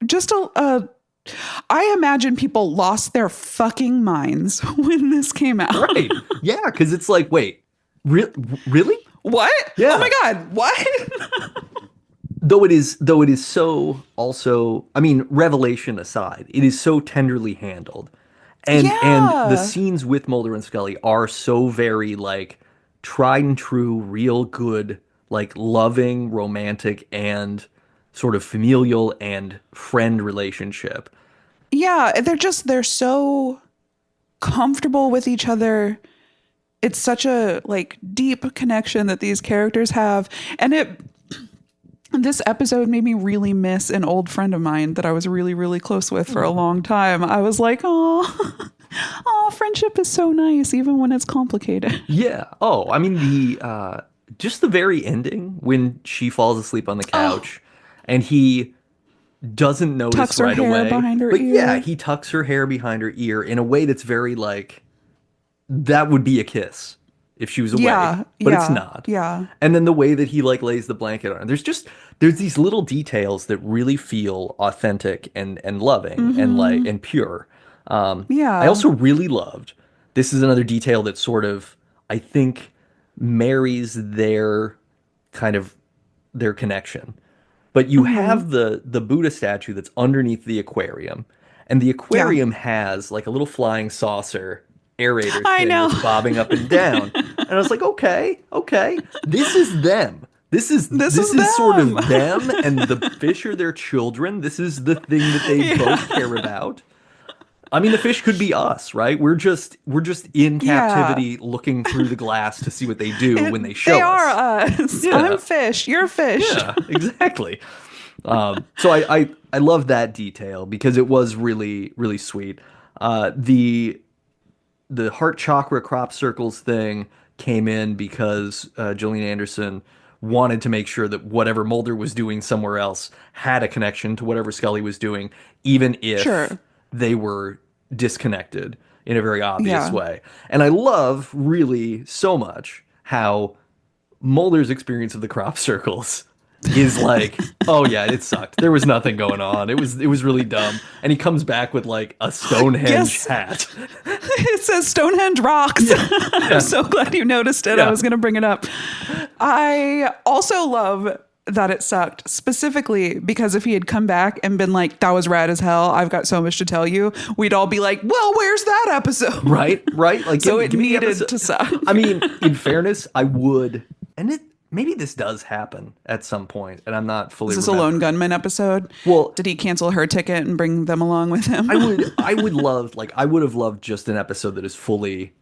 just I imagine people lost their fucking minds when this came out. Right. Yeah, because it's like, wait, really? What? Yeah. Oh my God. What? Though it is so also, I mean, revelation aside, it is so tenderly handled. And Yeah. the scenes with Mulder and Scully are so very like tried and true, real good, like loving, romantic, and sort of familial and friend relationship. Yeah. They're so comfortable with each other. It's such a like deep connection that these characters have. And this episode made me really miss an old friend of mine that I was really, really close with for a long time. I was like, oh, friendship is so nice, even when it's complicated. Yeah. Oh, I mean the just the very ending when she falls asleep on the couch and he doesn't notice Tucks her right hair away. behind her but ear. yeah, he tucks her hair behind her ear in a way that's very like that would be a kiss if she was awake, Yeah, but it's yeah, not. yeah. And then the way that he like lays the blanket on her. There's these little details that really feel authentic and loving and like and pure. Yeah. I also really loved, this is another detail that sort of, I think, marries their kind of, their connection. But you have the Buddha statue that's underneath the aquarium. And the aquarium has like a little flying saucer aerator I thing know. that's bobbing up and down. And I was like, okay, this is them. This this is is sort of them. them, and the fish are their children. This is the thing that they both Yeah. care about. I mean, the fish could be us, right? We're just in Yeah. captivity looking through the glass to see what they do when they They show are us. us. I'm Yeah, fish. You're fish. yeah, exactly. So I love that detail because it was really really sweet. The heart chakra crop circles thing came in because Gillian Anderson wanted to make sure that whatever Mulder was doing somewhere else had a connection to whatever Scully was doing, even if Sure. they were disconnected in a very obvious Yeah. way. And I love really so much how Mulder's experience of the crop circles is like, oh yeah, it sucked. There was nothing going on. It was really dumb. And he comes back with like a Stonehenge Yes. hat. It says Stonehenge rocks. Yeah, I'm yeah, so glad you noticed it. I yeah. was going to bring it up. I also love that it sucked, specifically because if he had come back and been like, that was rad as hell, I've got so much to tell you, we'd all be like, well, where's that episode? Right, right. Like, So it give me the needed episode. to suck. I mean, in fairness, I would, and it maybe this does happen at some point, and I'm not fully Is this a remembering. Lone Gunman episode? Well, Did he cancel her ticket and bring them along with him? I would have loved just an episode that is fully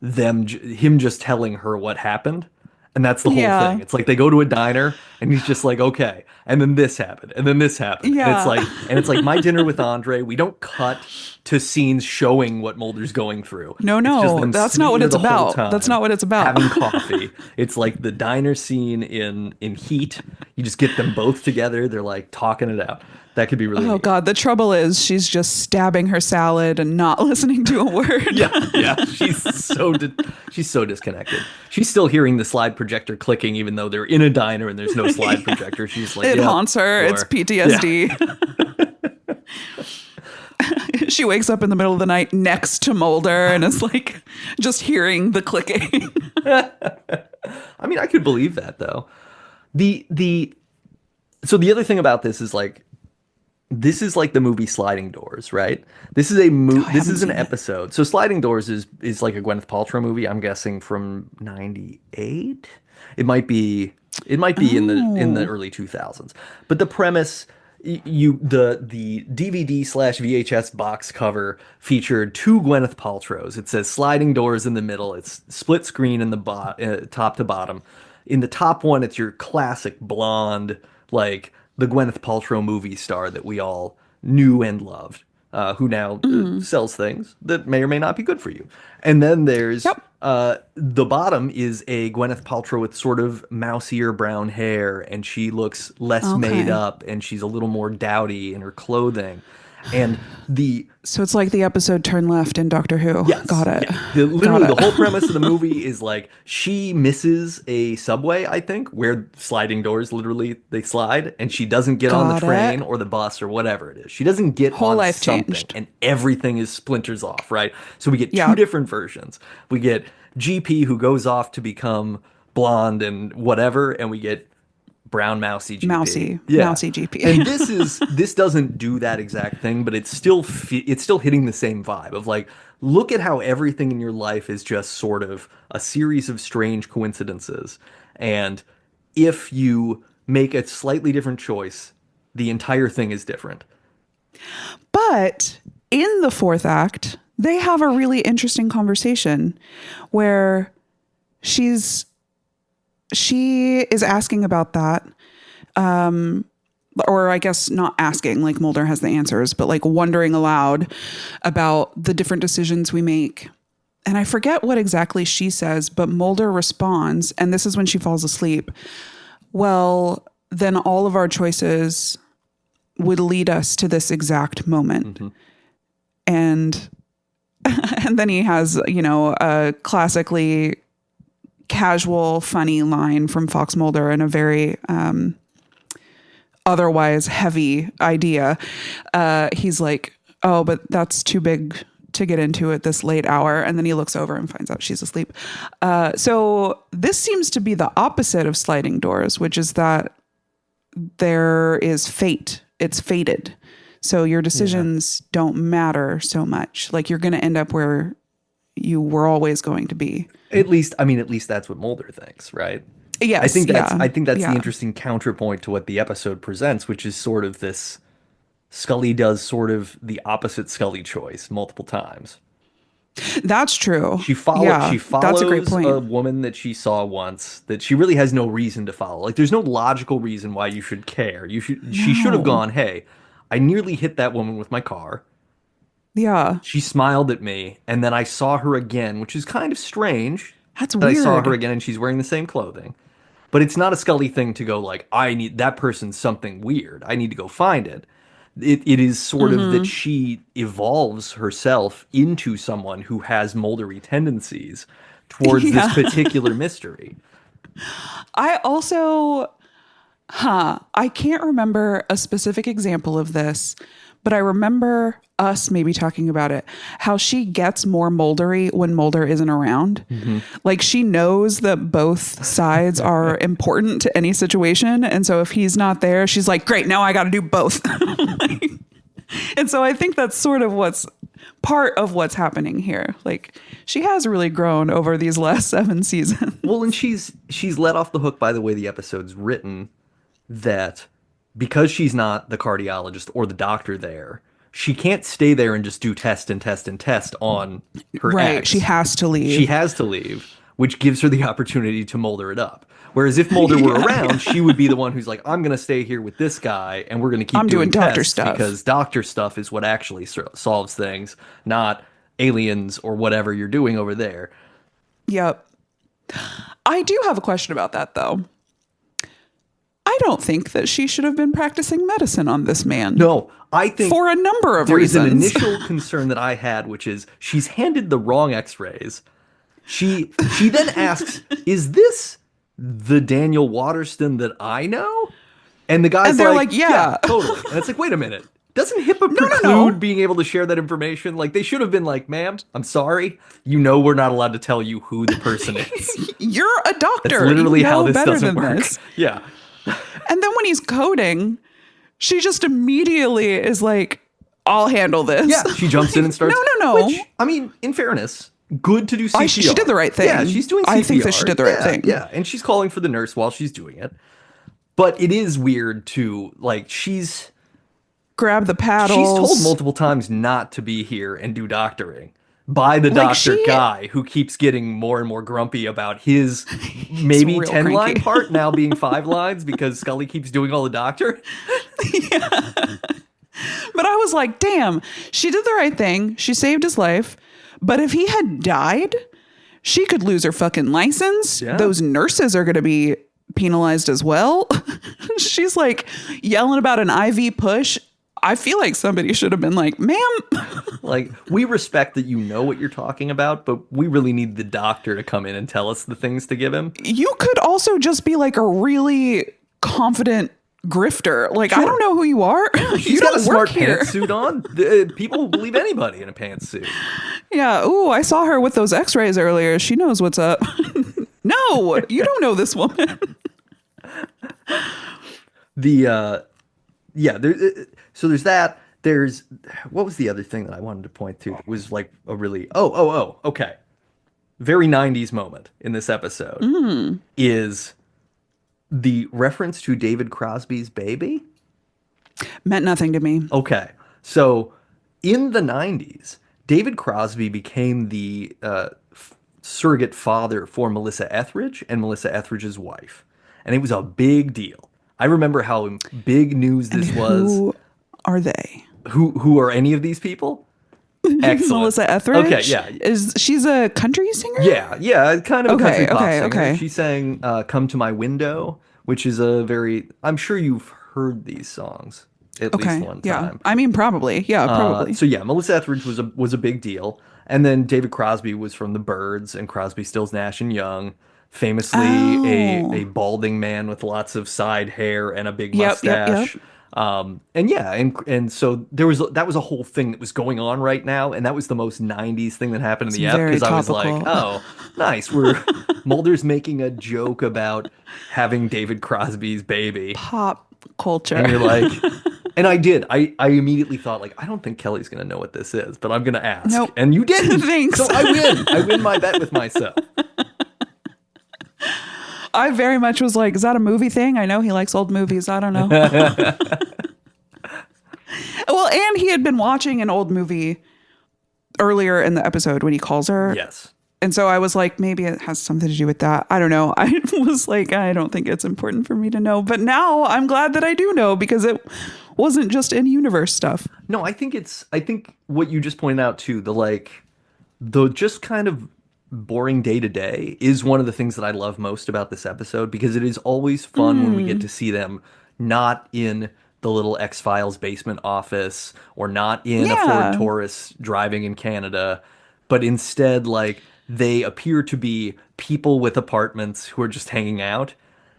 him just telling her what happened. And that's the whole Yeah. thing. It's like they go to a diner and he's just like, okay, and then this happened, and then this happened. Yeah. And it's like my dinner with Andre. We don't cut to scenes showing what Mulder's going through. No, It's just no, them that's sitting not what there it's the whole about. That's time, not what it's about. having coffee. It's like the diner scene in Heat. You just get them both together. They're like talking it out. That could be really Oh neat. God, the trouble is she's just stabbing her salad and not listening to a word. Yeah, yeah. She's so disconnected. She's still hearing the slide projector clicking, even though they're in a diner and there's no slide projector. She's like, It yeah, haunts her. It's sure. PTSD. She wakes up in the middle of the night next to Mulder and is like just hearing the clicking. I mean, I could believe that though. The so the other thing about this is like this is like the movie Sliding Doors, right? This is a I this haven't is an seen it. episode. So Sliding Doors is like a Gwyneth Paltrow movie. I'm guessing from '98. It might be in the Oh, early 2000s. But the premise the DVD slash VHS box cover featured two Gwyneth Paltrows. It says Sliding Doors in the middle. It's split screen in the top to bottom. In the top one, it's your classic blonde, like the Gwyneth Paltrow movie star that we all knew and loved, who now sells things that may or may not be good for you. And then there's yep. the bottom is a Gwyneth Paltrow with sort of mousier brown hair, and she looks less made Okay. up, and she's a little more dowdy in her clothing. And the So it's like the episode Turn Left in Doctor Who. Yes. Got it. Yeah. Got Literally, it. the whole premise of the movie is like she misses a subway, I think, where sliding doors literally they slide, and she doesn't get on the Got train it. or the bus or whatever it is. She doesn't get Whole on life something, changed. and everything is splinters off, right? So we get Yeah. two different versions. We get GP who goes off to become blonde and whatever, and we get brown mousy GP. Mousy GP. And this doesn't do that exact thing, but it's still hitting the same vibe of like look at how everything in your life is just sort of a series of strange coincidences. And if you make a slightly different choice, the entire thing is different. But in the fourth act, they have a really interesting conversation where she is asking about that. Or I guess not asking, like Mulder has the answers, but like wondering aloud about the different decisions we make. And I forget what exactly she says, but Mulder responds, and this is when she falls asleep. Well, then all of our choices would lead us to this exact moment. And and then he has, a classically casual, funny line from Fox Mulder and a very otherwise heavy idea. He's like, oh, but that's too big to get into at this late hour. And then he looks over and finds out she's asleep. So this seems to be the opposite of sliding doors, which is that there is fate. It's fated. So your decisions don't matter so much. Like you're going to end up where you were always going to be. At least that's what Mulder thinks, right? Yes, yeah, I think that's the yeah. interesting counterpoint to what the episode presents, which is sort of this Scully does sort of the opposite Scully choice multiple times. That's true. She Yeah, that's a great follows a point. woman that she saw once that she really has no reason to follow. Like there's no logical reason why you should care. She should have No. gone, "Hey, I nearly hit that woman with my car. Yeah, She smiled at me, and then I saw her again, which is kind of strange that's that I saw her weird. again and she's wearing the same clothing. But it's not a Scully thing to go like, I need that person's something weird. I need to go find it. It is sort of that Hmm. she evolves herself into someone who has moldery tendencies towards this Yeah. particular mystery. I also, I can't remember a specific example of this, but I remember us maybe talking about it. How she gets more moldery when Mulder isn't around. Hmm. Like she knows that both sides are important to any situation. And so if he's not there, she's like, great, now I got to do both. And so I think that's sort of what's part of what's happening here. Like she has really grown over these last 7 seasons. Well, and she's let off the hook by the way the episode's written that because she's not the cardiologist or the doctor there, she can't stay there and just do test and test and test on her Right. She ex. has to She leave. has to leave, which gives her the opportunity to Mulder it up. Whereas if Mulder were Yeah, yeah. around, she would be the one who's like, I'm going to stay here with this guy and we're going to keep I'm doing doing doctor tests stuff. because doctor stuff is what actually solves things, not aliens or whatever you're doing over there. Yep. I do have a question about that though. I don't think that she should have been practicing medicine on this man No, I think for a number of there is an reasons. initial concern that I had, which is she's handed the wrong X-rays. She then asks, "Is this the Daniel Waterston that I know?" And the guy's And they're like, like, "Yeah, yeah. totally." And it's like, "Wait a minute. Doesn't HIPAA No, no, preclude no. being able to share that information? Like they should have been like, "Ma'am, I'm sorry. You know we're not allowed to tell you who the person is." You're a That's doctor. literally You how know this better doesn't than work. this. Yeah. And then when he's coding, she just immediately is like, I'll handle this. Yeah, she jumps in and starts. No, no, no. Which, I mean, in fairness, good to do CPR. She did the right thing. Yeah, she's doing CPR. I think that she did the right Yeah, thing. yeah, and she's calling for the nurse while she's doing it. But it is weird to like Grab the she's told paddles. multiple times not to be here and do doctoring by the Like doctor she, guy who keeps getting more and more grumpy about his he's maybe real 10 line cranky. part now being 5 lines because Scully keeps doing all the doctor. But I was like, damn, she did the right thing. She saved his life. But if he had died, she could lose her fucking license. Yeah. Those nurses are going to be penalized as well. She's like yelling about an IV push. I feel like somebody should have been like, ma'am. Like, we respect that you know what you're talking about, but we really need the doctor to come in and tell us the things to give him. You could also just be like a really confident grifter. Like, I Sure. don't know who you are. She's You got a don't smart work here. pantsuit on. People will believe anybody in a pantsuit. Yeah. Ooh, I saw her with those x-rays earlier. She knows what's up. No, you don't know this woman. The yeah, so there's that. There's what was the other thing that I wanted to point to? It was like a really okay. Very 90s moment in this episode is the reference to David Crosby's baby. Meant nothing to me. Okay. So in the 90s, David Crosby became the surrogate father for Melissa Etheridge and Melissa Etheridge's wife. And it was a big deal. I remember how big news this was. Who are they? Who are any of these people? Excellent. Melissa Etheridge? Okay, yeah. She's a country singer? Yeah, kind of a Okay, country pop okay, singer. okay. She sang "Come to My Window," which is I'm sure you've heard these songs at Okay. least one Yeah. time. I mean, probably. Yeah, probably. So yeah, Melissa Etheridge was a big deal, and then David Crosby was from the Byrds and Crosby, Stills, Nash and Young, famously a Oh. balding man with lots of side hair and a big Yep, yep, mustache. yep. And yeah, and so that was a whole thing that was going on right now, and that was the most 90s thing that happened in the app very because I was like, topical. oh, nice. Mulder's making a joke about having David Crosby's baby. Pop culture. And you're like, and I did. I immediately thought, like, I don't think Kelly's going to know what this is, but I'm going to ask. Nope. And you didn't. Thanks. So I win. I win my bet with myself. I very much was like, is that a movie thing? I know he likes old movies. I don't know. Well, and he had been watching an old movie earlier in the episode when he calls her. Yes. And so I was like, maybe it has something to do with that. I don't know. I was like, I don't think it's important for me to know. But now I'm glad that I do know because it wasn't just in-universe stuff. No, I think what you just pointed out too, the just kind of boring day to day is one of the things that I love most about this episode because it is always fun when we get to see them not in the little X-Files basement office or not in a Ford Yeah. Taurus driving in Canada, but instead like they appear to be people with apartments who are just hanging out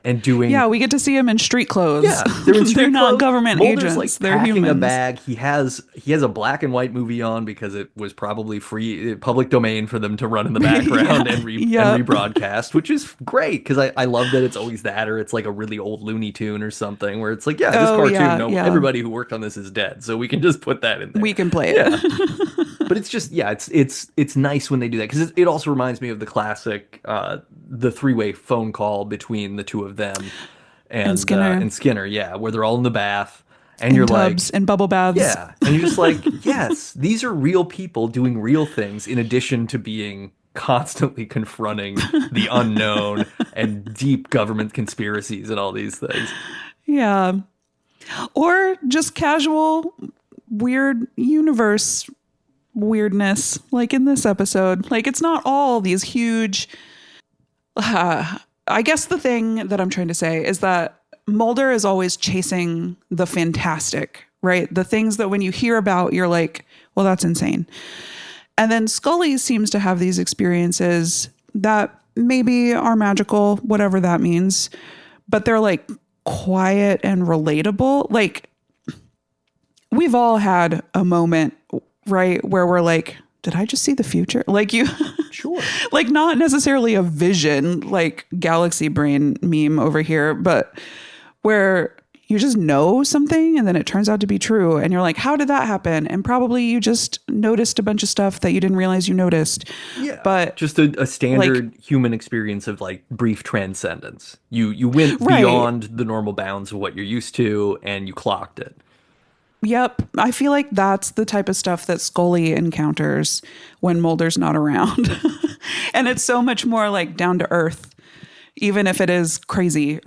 and doing. Yeah, we get to see him in street clothes. Yeah, they're in street They're not clothes. government Mulder's agents. like They're packing a humans. bag. He has a black and white movie on because it was probably free public domain for them to run in the background and Yep. rebroadcast, which is great because I love that it's always that or it's like a really old Looney Tune or something where it's like, yeah, this Oh, cartoon, yeah, no, yeah. everybody who worked on this is dead, so we can just put that in there. We can play it. Yeah. But it's just it's nice when they do that because it also reminds me of the classic the three-way phone call between the two of them and Skinner, yeah, where they're all in the bath and you're Tubs like, and bubble baths. yeah, and you're just like, yes, these are real people doing real things in addition to being constantly confronting the unknown and deep government conspiracies and all these things. Yeah. Or just casual weird universe weirdness like in this episode. Like it's not all these huge I guess the thing that I'm trying to say is that Mulder is always chasing the fantastic, right? The things that when you hear about, you're like, well, that's insane. And then Scully seems to have these experiences that maybe are magical, whatever that means, but they're like quiet and relatable. Like we've all had a moment, right, where we're like, did I just see the future? Like you, Sure. like not necessarily a vision, like galaxy brain meme over here, but where you just know something and then it turns out to be true. And you're like, how did that happen? And probably you just noticed a bunch of stuff that you didn't realize you noticed. Yeah. But Just a standard human experience of like brief transcendence. You went Right. beyond the normal bounds of what you're used to and you clocked it. yep, I feel like that's the type of stuff that Scully encounters when Mulder's not around. And it's so much more like down to earth, even if it is crazy.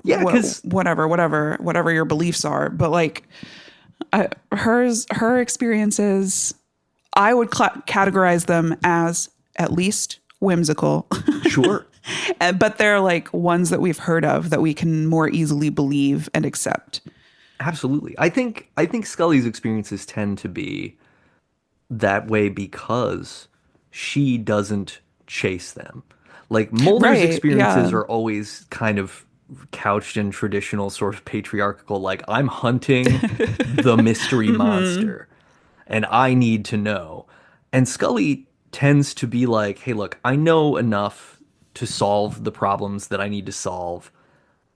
Yeah, because Whatever your beliefs are. But like her experiences, I would categorize them as at least whimsical. sure. But they're like ones that we've heard of that we can more easily believe and accept. Absolutely. I think Scully's experiences tend to be that way because she doesn't chase them. Like Mulder's Right, experiences yeah. are always kind of couched in traditional sort of patriarchal, like I'm hunting the mystery monster and I need to know. And Scully tends to be like, hey, look, I know enough to solve the problems that I need to solve.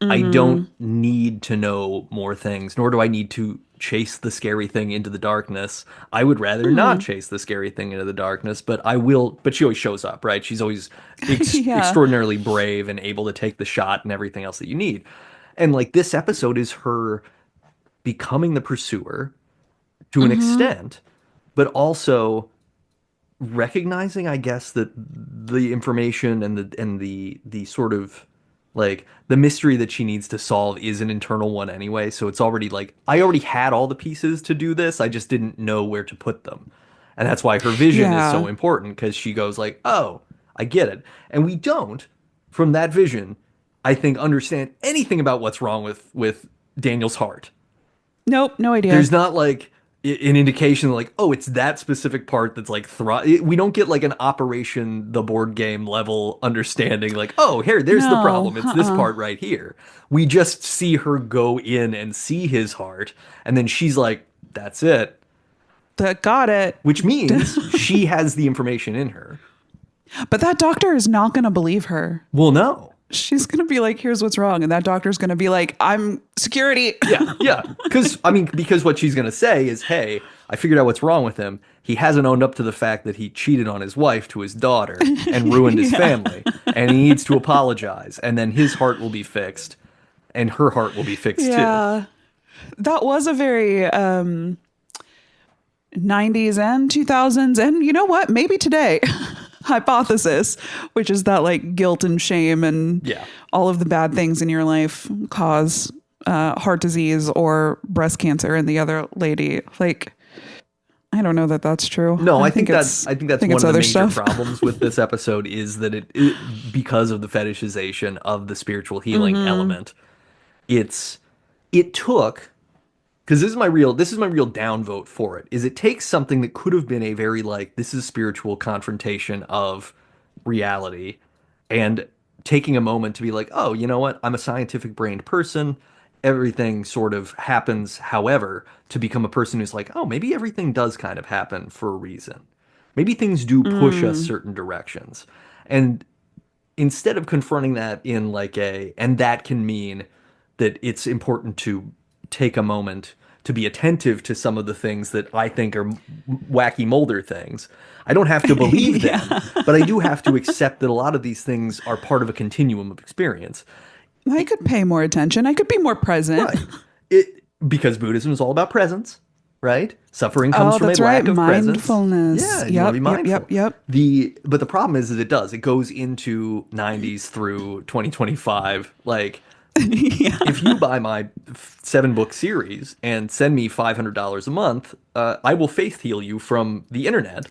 I don't need to know more things, nor do I need to chase the scary thing into the darkness. I would rather not chase the scary thing into the darkness, but I will. But she always shows up, right? She's always Yeah. extraordinarily brave and able to take the shot and everything else that you need. And like this episode is her becoming the pursuer to an extent, but also recognizing, I guess, that the information and the sort of like the mystery that she needs to solve is an internal one anyway. So it's already like I already had all the pieces to do this. I just didn't know where to put them. And that's why her vision is Yeah. so important because she goes like, "Oh, I get it." And we don't from that vision, I think, understand anything about what's wrong with Daniel's heart. Nope, no idea. There's not like an indication like, oh, it's that specific part that's like we don't get like an Operation the board game level understanding like, oh, there's the No, problem. It's this part right here. We just see her go in and see his heart, and then she's like, that's it. Got it. Which means she has the information in her. But that doctor is not going to believe her. Well, no. She's going to be like, here's what's wrong. And that doctor's going to be like, I'm security. Yeah. Because what she's going to say is, hey, I figured out what's wrong with him. He hasn't owned up to the fact that he cheated on his wife to his daughter and ruined his family. and he needs to apologize, and then his heart will be fixed, and her heart will be fixed too. Yeah. That was a very 90s and 2000s, and you know what? Maybe today. Hypothesis, which is that like guilt and shame and Yeah. all of the bad things in your life cause heart disease or breast cancer in the other lady. Like, I don't know that that's true. No, I think that's one of the other major stuff. problems with this episode is that it because of the fetishization of the spiritual healing element. It took because this is my real downvote for it. Is it takes something that could have been a very like this is spiritual confrontation of reality and taking a moment to be like, oh, you know what? I'm a scientific brained person. Everything sort of happens, however, to become a person who's like, oh, maybe everything does kind of happen for a reason. Maybe things do push us certain directions. And instead of confronting that in like and that can mean that it's important to take a moment to be attentive to some of the things that I think are wacky Mulder things. I don't have to believe them, Yeah. but I do have to accept that a lot of these things are part of a continuum of experience. I could pay more attention. I could be more present. Right. It because Buddhism is all about presence, right? Suffering comes Oh, from a that's lack right. of presence. Mindfulness. Yeah, you want to be Yep, mindful. yep. But the problem is that it does. It goes into 90s through 2025. Like Yeah. if you buy my 7-book series and send me $500 a month, I will faith heal you from the internet,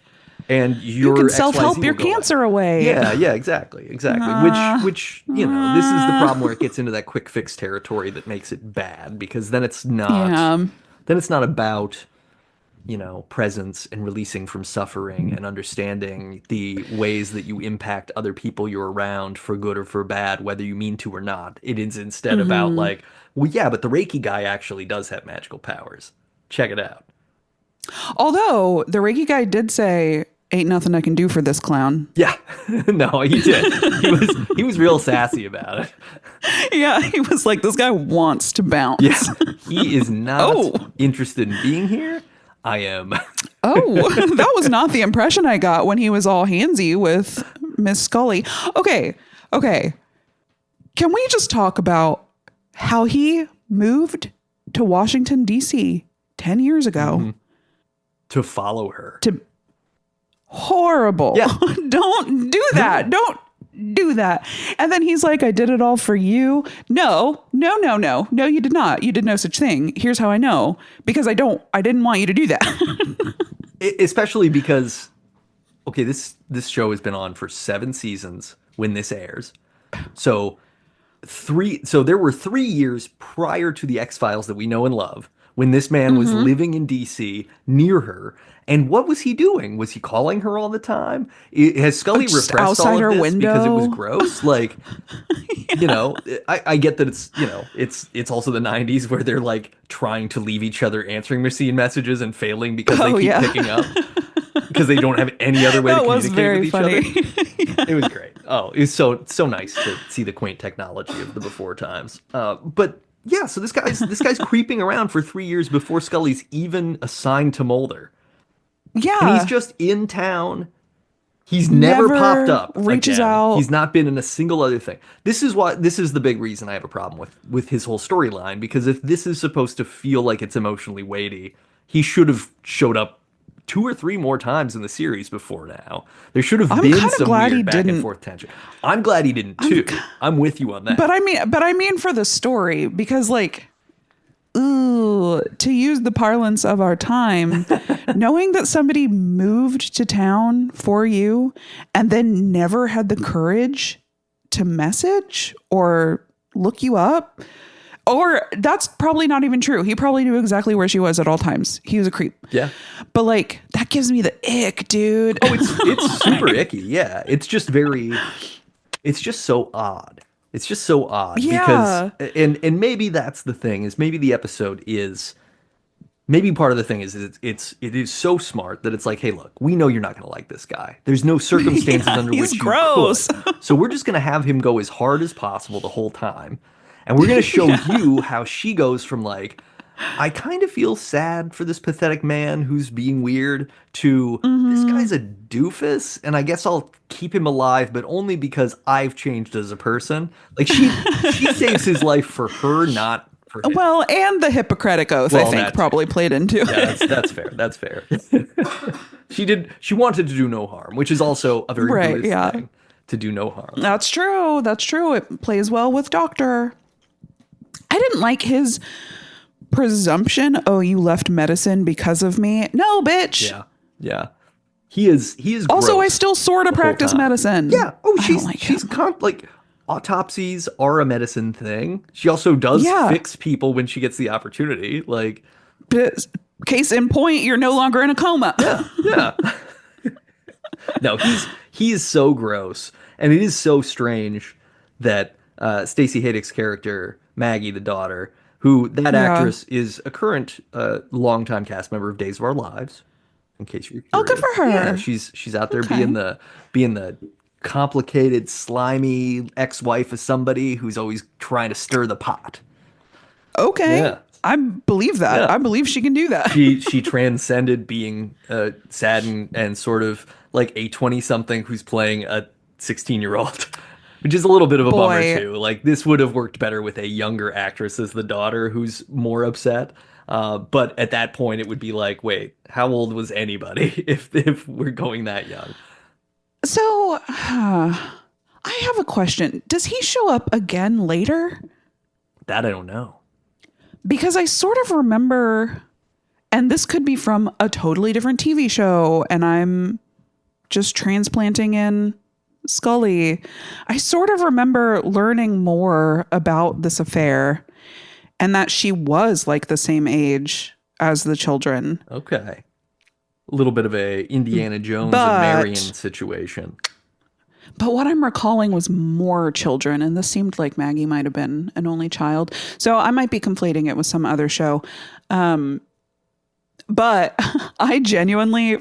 and You your can XYZ self-help will your go away. cancer away. Yeah, exactly. Which this is the problem where it gets into that quick fix territory that makes it bad because Yeah. then it's not about presence and releasing from suffering and understanding the ways that you impact other people you're around for good or for bad, whether you mean to or not. It is instead about like, well, yeah, but the Reiki guy actually does have magical powers. Check it out. Although the Reiki guy did say, "Ain't nothing I can do for this clown." Yeah, no, he did. He was real sassy about it. Yeah, he was like, "This guy wants to bounce." Yeah, he is not Oh. interested in being here. I am. Oh, that was not the impression I got when he was all handsy with Miss Scully. Okay. Can we just talk about how he moved to Washington, D.C. 10 years ago? To follow her. Horrible. Yeah. Don't do that. Don't do that. And then he's like, "I did it all for you." No, you did not. You did no such thing. Here's how I know. Because I didn't want you to do that. Especially because, okay, this show has been on for 7 seasons when this airs. So there were 3 years prior to the X-Files that we know and love when this man was living in DC near her. And what was he doing? Was he calling her all the time? Has Scully Just repressed all outside of her this because it was window? gross? Like, I get that it's also the 90s where they're like trying to leave each other answering machine messages and failing because they Oh, keep yeah. picking up because they don't have any other way to That was communicate very with each funny. other. It was great. Oh, it was so nice to see the quaint technology of the before times. But yeah, so this guy's creeping around for 3 years before Scully's even assigned to Mulder. Yeah. And he's just in town. He's never popped up. Reaches again. out. He's not been in a single other thing. This is the big reason I have a problem with his whole storyline, because if this is supposed to feel like it's emotionally weighty, he should have showed up 2 or 3 more times in the series before now. There should have been kinda some glad he weird back and didn't. forth tension. I'm glad he didn't too. I'm with you on that. But I mean for the story, because like, ooh, to use the parlance of our time, knowing that somebody moved to town for you and then never had the courage to message or look you up, or that's probably not even true. He probably knew exactly where she was at all times. He was a creep. Yeah. But like, that gives me the ick, dude. Oh, it's super icky. Yeah. It's just so odd. It's just so odd Yeah. because and maybe that's the thing, is maybe the episode is maybe part of the thing is it is so smart that it's like, hey, look, we know you're not going to like this guy. There's no circumstances under he's which you gross. could. So we're just going to have him go as hard as possible the whole time. And we're going to show you how she goes from like, I kind of feel sad for this pathetic man who's being weird to this Hmm. guy's a doofus, and I guess I'll keep him alive, but only because I've changed as a person. Like she saves his life for her, not for him. Well, and the Hippocratic Oath, I Well, think, that too. probably played into Yeah, it. that's fair. That's fair. She wanted to do no harm, which is also a very Right, Buddhist yeah. thing, to do no harm. That's true. That's true. It plays well with Doctor. I didn't like his presumption. Oh, you left medicine because of me? No, bitch. Yeah. Yeah. He is Also, I gross still sort of the whole practice time. medicine. Yeah. Oh, I don't like she's him. like autopsies are a medicine thing. She also does Yeah. fix people when she gets the opportunity. Like, But case in point, you're no longer in a coma. yeah, yeah. No, he is so gross, and it is so strange that Stacey Haydick's character Maggie, the daughter, who that Yeah. actress is a current longtime cast member of Days of Our Lives. In case you're Oh, good curious, for yeah, her. she's out there Okay. being the complicated, slimy ex-wife of somebody who's always trying to stir the pot. Okay. Yeah, I believe that. yeah. I believe she can do that. She transcended being sad and sort of like a 20 something who's playing a 16-year-old, which is a little bit of a bummer Boy, too. Like this would have worked better with a younger actress as the daughter who's more upset. But at that point, it would be like, wait, how old was anybody if we're going that young? so I have a question. Does he show up again later? That I don't know. Because I sort of remember, and this could be from a totally different TV show, and I'm just transplanting in Scully. I sort of remember learning more about this affair and that she was like the same age as the children. Okay, a little bit of a Indiana Jones and Marion But situation. but what I'm recalling was more children, and this seemed like Maggie might have been an only child. So I might be conflating it with some other show. But I genuinely,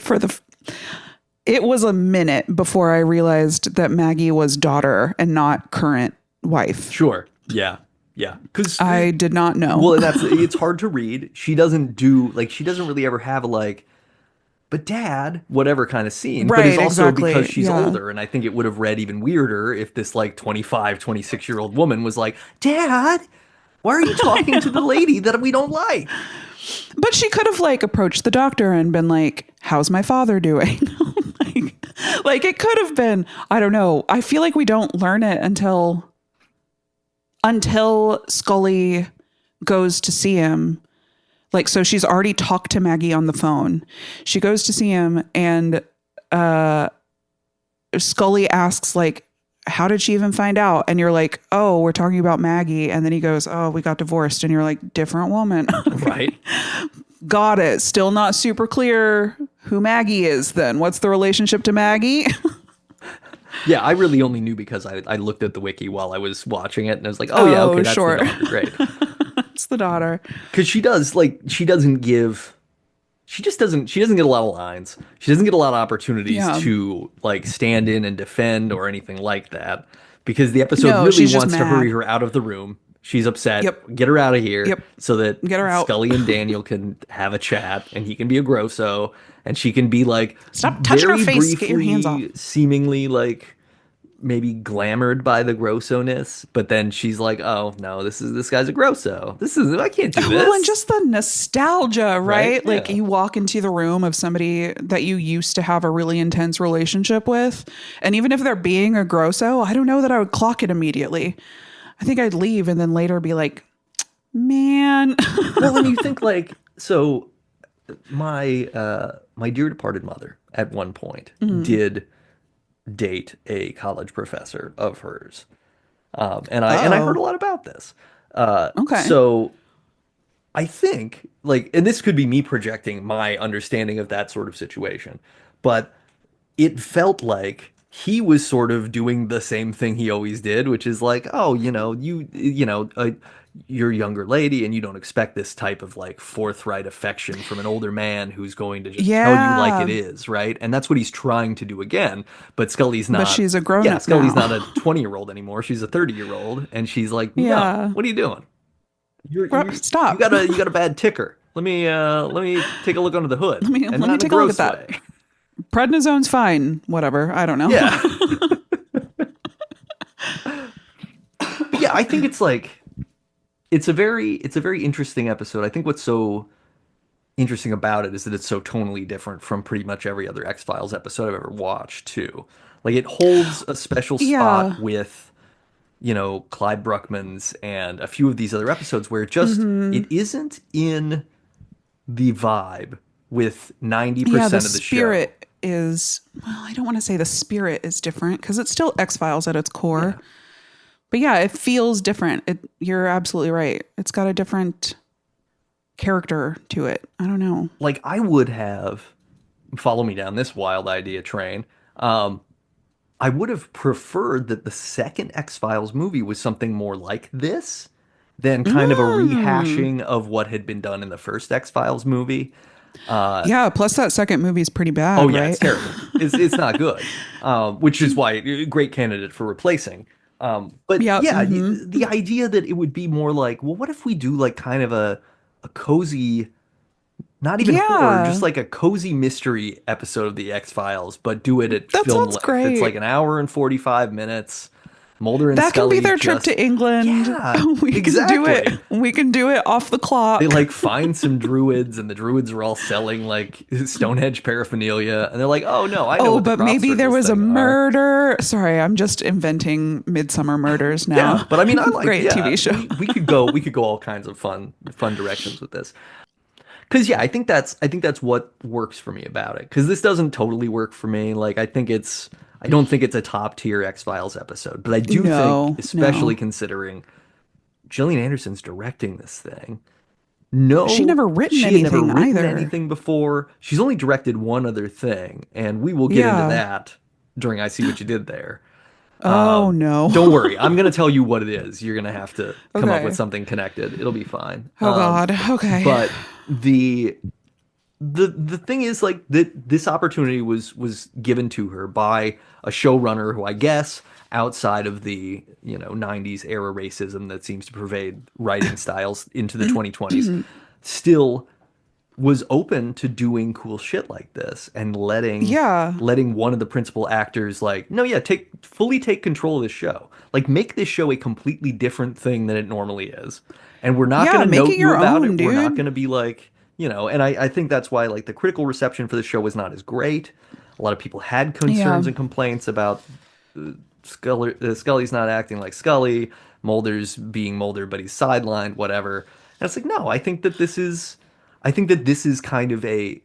it was a minute before I realized that Maggie was daughter and not current wife. Sure. Yeah. Yeah. Because I did not know. well, and that's it's hard to read. She doesn't do like she doesn't really ever have a like, but dad, whatever kind of scene. But it's Right, also because exactly. she's Yeah. older, and I think it would have read even weirder if this like 25, 26-year-old woman was like, Dad, why are you talking to the lady that we don't like? But she could have like approached the doctor and been like, "How's my father doing?" like it could have been, I don't know. I feel like we don't learn it until Scully goes to see him. Like, so she's already talked to Maggie on the phone. She goes to see him, and Scully asks, like, how did she even find out? And you're like, oh, we're talking about Maggie. And then he goes, oh, we got divorced. And you're like, different woman. Right. Got it. Still not super clear who Maggie is then. What's the relationship to Maggie? Yeah, I really only knew because I looked at the wiki while I was watching it, and I was like, oh yeah, okay, that's sure. the doctor. Great. It's the daughter. Because she doesn't give she doesn't get a lot of lines. She doesn't get a lot of opportunities Yeah. to like stand in and defend or anything like that because the episode No, really she's just wants to hurry mad. her out of the room. She's upset. Yep. Get her out of here Yep. so that Get her out. Scully and Daniel can have a chat and he can be a grosso and she can be like Stop touching her very face. Get your hands off. briefly, seemingly like maybe glamored by the grosso-ness, but then she's like, "Oh no, this guy's a grosso. I can't do this." Well, and just the nostalgia, right? Like Yeah. you walk into the room of somebody that you used to have a really intense relationship with. And even if they're being a grosso, I don't know that I would clock it immediately. I think I'd leave and then later be like, man. Well, and you think like so my dear departed mother at one point did date a college professor of hers. And I heard a Oh, lot about this. okay. So I think like and this could be me projecting my understanding of that sort of situation, but it felt like he was sort of doing the same thing he always did, which is like, oh, you're a younger lady and you don't expect this type of like forthright affection from an older man who's going to just tell you like Yeah. it is, right? And that's what he's trying to do again. But But she's a grown yeah, up Scully's now. not a 20-year-old anymore. She's a 30-year-old. And she's like, no, Yeah. what are you doing? You Stop. got a bad ticker. Let me take a look under the hood, and Let me not in a take a look at gross that. way. Prednisone's fine. Whatever. I don't know. Yeah. But yeah, I think it's a very interesting episode. I think what's so interesting about it is that it's so tonally different from pretty much every other X-Files episode I've ever watched too. Like it holds a special spot Yeah. with, Clyde Bruckman's and a few of these other episodes where it isn't in the vibe with Yeah, the 90% of the show. spirit is, well, I don't want to say the spirit is different because it's still X-Files at its core. Yeah. But yeah, it feels different. You're absolutely right. It's got a different character to it. I don't know. Like I would have follow me down this wild idea train. I would have preferred that the second X-Files movie was something more like this than kind of a Mm. rehashing of what had been done in the first X-Files movie. Uh, Yeah, plus that second movie's pretty oh bad, yeah, right? it's terrible. It's not good. Which is why great candidate for replacing. But Yep. yeah, Hmm. the idea that it would be more like, well, what if we do like kind of a cozy, not even horror, just Yeah, like a cozy mystery episode of the X-Files, but do it at that film sounds length. It's like great. an hour and 45 minutes. Mulder and That can be Scully their trip just, to England. yeah, We can do it. exactly. We can do it off the They clock. like find some druids, and the druids are all selling like Stonehenge paraphernalia, and they're like, "Oh no, I know Oh, what the but crop maybe there circles was a thing are." murder. Sorry, I'm just inventing Midsummer Murders Yeah, now. but I mean, I like, Great yeah, TV show. we could go all kinds of fun directions with this. Because yeah, I think that's what works for me about it. Because this doesn't totally work for me. Like I don't think it's a top tier X-Files episode, but I do think, No, especially no. considering Gillian Anderson's directing this thing. She No, never written she had never anything written either. anything before. She's only directed one other thing, and we will get into Yeah. that during I See What You Did There. Oh, no. Don't worry, I'm gonna tell you what it is. You're gonna have to come up with Okay. something connected. It'll be fine. Oh, God. Okay. But the thing is like that this opportunity was given to her by a showrunner who I guess outside of the 90s era racism that seems to pervade writing styles into the 2020s still was open to doing cool shit like this and letting Yeah. letting one of the principal actors like no, yeah, take control of this show, like make this show a completely different thing than it normally is, and we're not Yeah. going to Make note it you your about own, it. We're not dude. going to be like, and I think that's why like the critical reception for the show was not as great. A lot of people had Yeah. concerns and complaints about Scully's not acting like Scully, Mulder's being Mulder, but he's sidelined, whatever. And it's like, no, I think that this is kind of a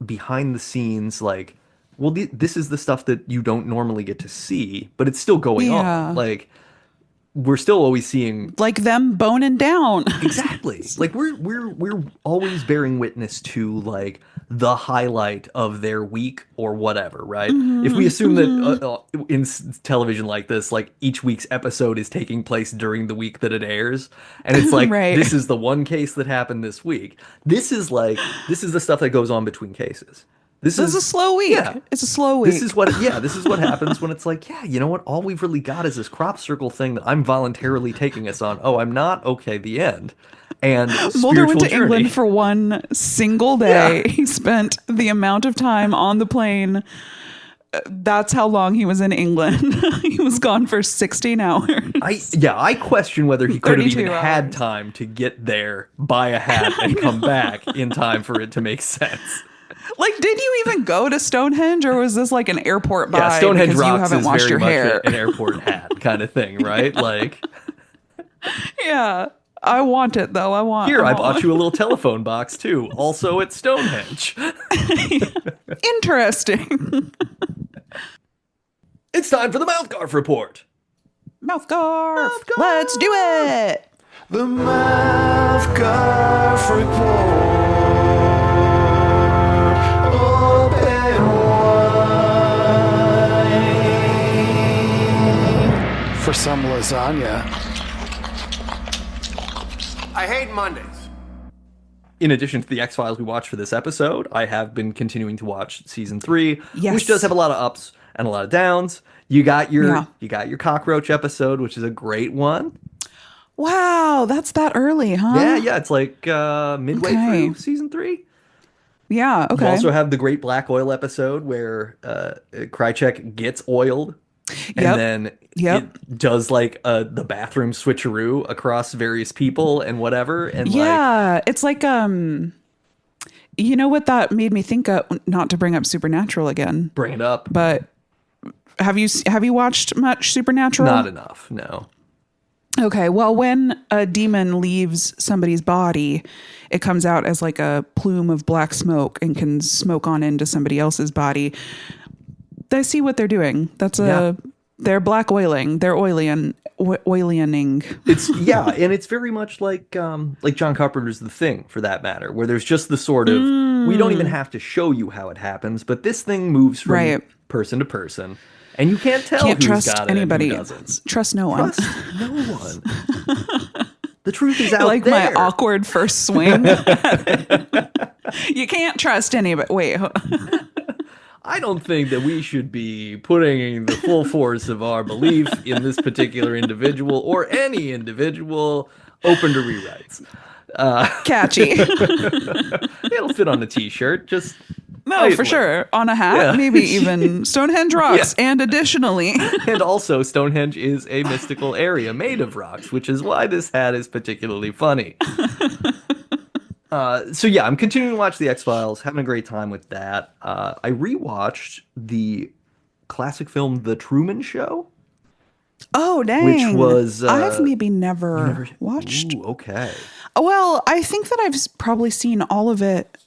behind the scenes like, well, this is the stuff that you don't normally get to see, but it's still going on. Yeah. Like we're still always seeing. Like them boning down. Exactly. Like we're always bearing witness to like the highlight of their week or whatever, right? If we assume that in television like this, like each week's episode is taking place during the week that it airs, and it's like Right. this is the one case that happened this week. This is the stuff that goes on between cases. This This is a is slow yeah. week. It's a slow This week. is what happens when it's like, yeah, you know what? All we've really got is this crop circle thing that I'm voluntarily taking us on. Oh, I'm not? Okay, the end. And Mulder went spiritual to England journey. for one single Yeah. day. He spent the amount of time on the plane. That's how long he was in England. He was gone for 16 hours. I question whether he could have 32 even had hours. time to get there, buy a hat, and come back in time for it to make sense. Like, did you even go to Stonehenge, or was this like an airport Yeah, buy Stonehenge because you Rocks haven't is washed very your much hair? an airport hat kind of thing, right? Like, Yeah, I want it though. here, I I want bought one. you a little telephone box too, also at Stonehenge. Interesting. It's time for the MouthGarf report. MouthGarf. MouthGarf. Let's do it. The MouthGarf Report. Open wide for some lasagna. I hate Mondays. In addition to the X-Files we watched for this episode, I have been continuing to watch season 3, Yes. which does have a lot of ups and a lot of downs. You got your Yeah. you got your cockroach episode, which is a great one. Wow, that's that early, Yeah, huh? yeah, it's like midway Okay. through season three. Yeah, You okay. also have the Great Black Oil episode where Krychek gets oiled and Yep. then Yep. it does like the bathroom switcheroo across various people and whatever. And like, Yeah, it's like you know what that made me think of, not to bring up Supernatural again, bring it up. but have you watched much Not Supernatural? enough. No. Okay, well, when a demon leaves somebody's body, it comes out as like a plume of black smoke and can smoke on into somebody else's body. I see what they're doing. Yeah. They're black oiling. They're oilioning. It's yeah, and it's very much like John Carpenter's The Thing for that matter, where there's just the sort of we don't even have to show you how it happens, but this thing moves from Right. person to person, and you can't tell Can't who's trust got it and who anybody. doesn't. Trust no one. Trust no one. The truth is out Like my there. awkward first swing. You can't trust anybody. Wait. I don't think that we should be putting the full force of our belief in this particular individual or any individual open to rewrites. Catchy. It'll fit on a t-shirt, just No, lightly. for sure. On a hat, Yeah. maybe even Stonehenge rocks. And additionally, And also, Stonehenge is a mystical area made of rocks, which is why this hat is particularly funny. So yeah, I'm continuing to watch The X-Files, having a great time with that. I rewatched the classic film The Truman Show, oh dang, which was I've maybe you never watched. Ooh, okay. Well, I think that I've probably seen all of it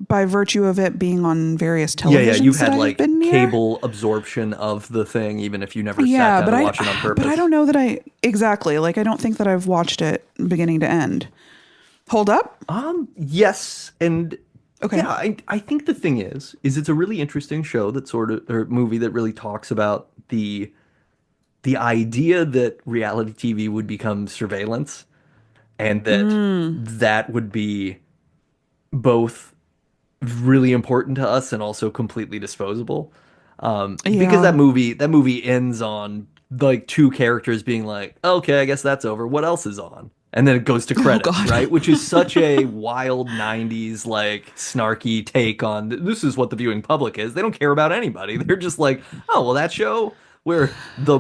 by virtue of it being on various Yeah, yeah, televisions you've that had I've like been near. cable absorption of the thing, even if you never Yeah, sat but down to I watch it on purpose. but I don't know that I exactly like. I don't think that I've watched it beginning to end. Hold up. Yes, and Okay. yeah, I think the thing is it's a really interesting show that sort of or movie that really talks about the idea that reality TV would become surveillance and that that would be both really important to us and also completely disposable. Because Yeah. that movie ends on like two characters being like, okay, I guess that's over. What else is on? And then it goes to credits, God. right? Which is such a wild 90s, like, snarky take on this is what the viewing public is. They don't care about anybody. They're just like, oh, well, that show where the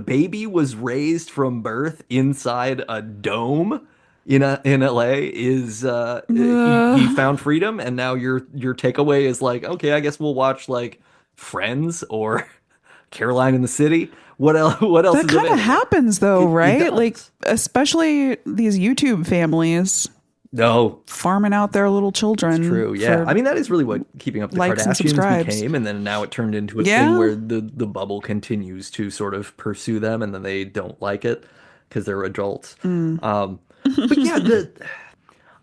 baby was raised from birth inside a dome in LA is he found freedom, and now your takeaway is like, okay, I guess we'll watch like Friends or Caroline in the City. What else That is kind of available? happens though, It right? Like does. especially these YouTube families No, farming out their little children. true. Yeah. for I mean, that is really what Keeping Up with the likes and Kardashians subscribes. became, and then now it turned into a thing Yeah. where the bubble continues to sort of pursue them, and then they don't like it because they're adults. But yeah,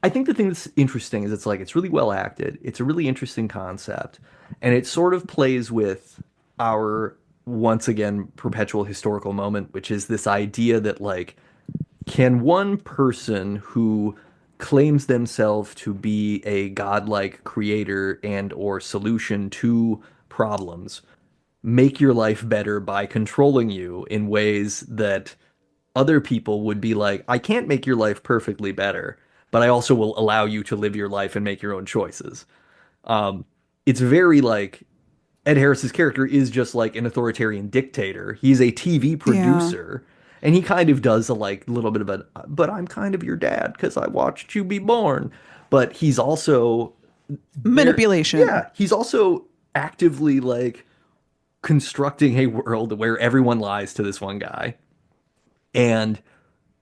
I think the thing that's interesting is it's really well acted. It's a really interesting concept, and it sort of plays with our once again perpetual historical moment, which is this idea that like, can one person who claims themselves to be a godlike creator and or solution to problems make your life better by controlling you in ways that other people would be like, I can't make your life perfectly better, but I also will allow you to live your life and make your own choices. It's very like Ed Harris's character is just like an authoritarian dictator. He's a TV Yeah. producer, and he kind of does a like little bit of a, but I'm kind of your dad because I watched you be born. But he's also Manipulation. yeah, he's also actively like constructing a world where everyone lies to this one guy, and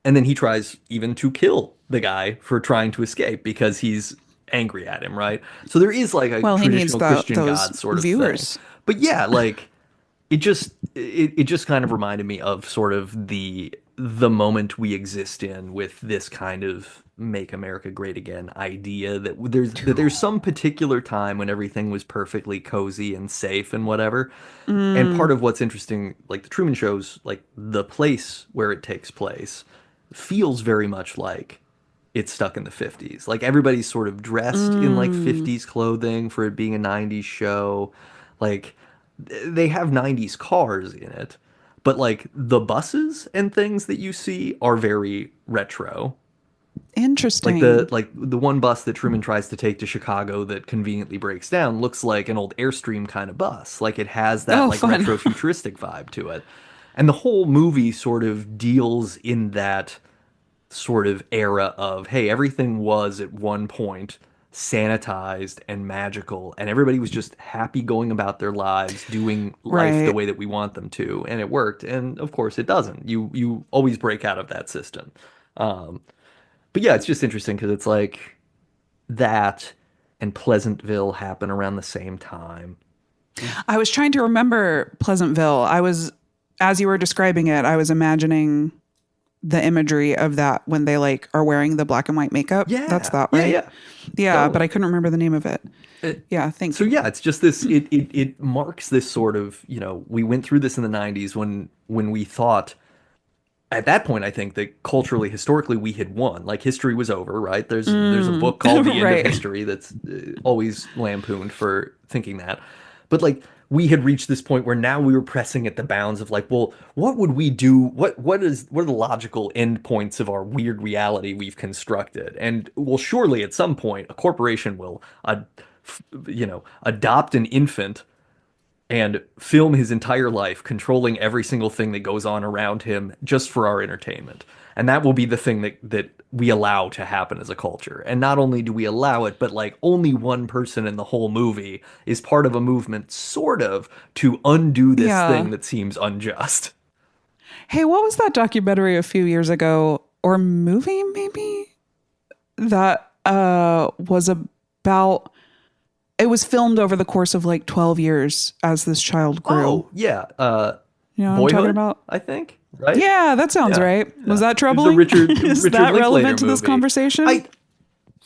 then he tries even to kill the guy for trying to escape because he's angry at him, right? So there is like a Well, he needs traditional Christian those God sort of viewers. thing. But yeah, like it just kind of reminded me of sort of the moment we exist in with this kind of make America great again idea that there's some particular time when everything was perfectly cozy and safe and whatever. And part of what's interesting, like the Truman Show's, like the place where it takes place feels very much like it's stuck in the 50s. Like everybody's sort of dressed in like 50s clothing for it being a 90s show. Like they have 90s cars in it, but like the buses and things that you see are very retro. Interesting. Like the one bus that Truman tries to take to Chicago that conveniently breaks down looks like an old Airstream kind of bus. Like it has that Oh, like fun. retro futuristic vibe to it. And the whole movie sort of deals in that sort of era of, hey, everything was at one point sanitized and magical, and everybody was just happy going about their lives, doing life the Right. way that we want them to, and it worked. And of course, it doesn't. You always break out of that system. Um, but yeah, it's just interesting because it's like that and Pleasantville happen around the same time. I was trying to remember Pleasantville. As you were describing it, I was imagining the imagery of that when they like are wearing the black and white makeup. That's Yeah, that, yeah, right? yeah, Yeah, but totally. I couldn't remember the name of it. Yeah, thank So you. yeah, it's just this. It marks this sort of, we went through this in the '90s when we thought at that point, I think that culturally, historically, we had won. Like history was over, right? There's a book called The End of Right. History that's always lampooned for thinking that. But like we had reached this point where now we were pressing at the bounds of like, well, what would we do? What are the logical endpoints of our weird reality we've constructed? And well, surely at some point a corporation will, adopt an infant and film his entire life controlling every single thing that goes on around him just for our entertainment. And that will be the thing that we allow to happen as a culture. And not only do we allow it, but like only one person in the whole movie is part of a movement sort of to undo this thing Yeah. that seems unjust. Hey, what was that documentary a few years ago or movie maybe that was about it was filmed over the course of like 12 years as this child grew. Oh, yeah. You know what I'm talking Boyhood, about? I think, right? Yeah, that sounds Yeah. right. Was Yeah. that It was a troubling? Richard Is Richard that Linklater relevant to this movie. conversation? I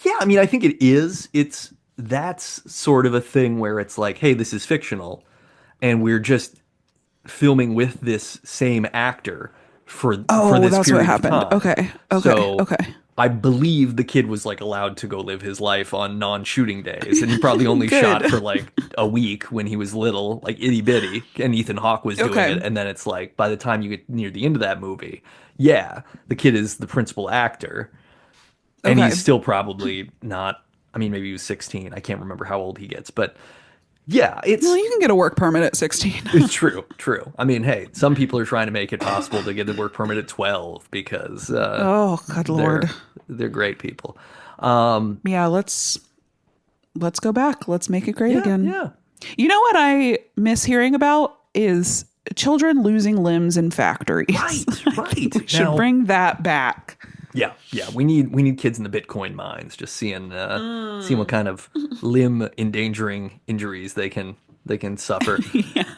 Yeah, I mean, I think it is. That's sort of a thing where it's like, hey, this is fictional, and we're just filming with this same actor for Oh, this that's what period of happened. time. Okay. Okay. So Okay. I believe the kid was like allowed to go live his life on non-shooting days, and he probably only shot Good. for like a week when he was little, like itty bitty, and Ethan Hawke was doing it. Okay. And then it's like by the time you get near the end of that movie, yeah, the kid is the principal actor and Okay. he's still probably not. I mean, maybe he was 16. I can't remember how old he gets, but yeah, Well, it's you can get a work permit at 16. it's true, true. I mean, hey, some people are trying to make it possible to get a work permit at 12 because Oh, good they're lord. they're great people. Yeah, let's go back. Let's make it great Yeah, again. yeah, You know what I miss hearing about is children losing limbs in factories. right, I think right. we should Now, bring that back. yeah, yeah, we need kids in the Bitcoin mines just seeing what kind of limb endangering injuries they can suffer.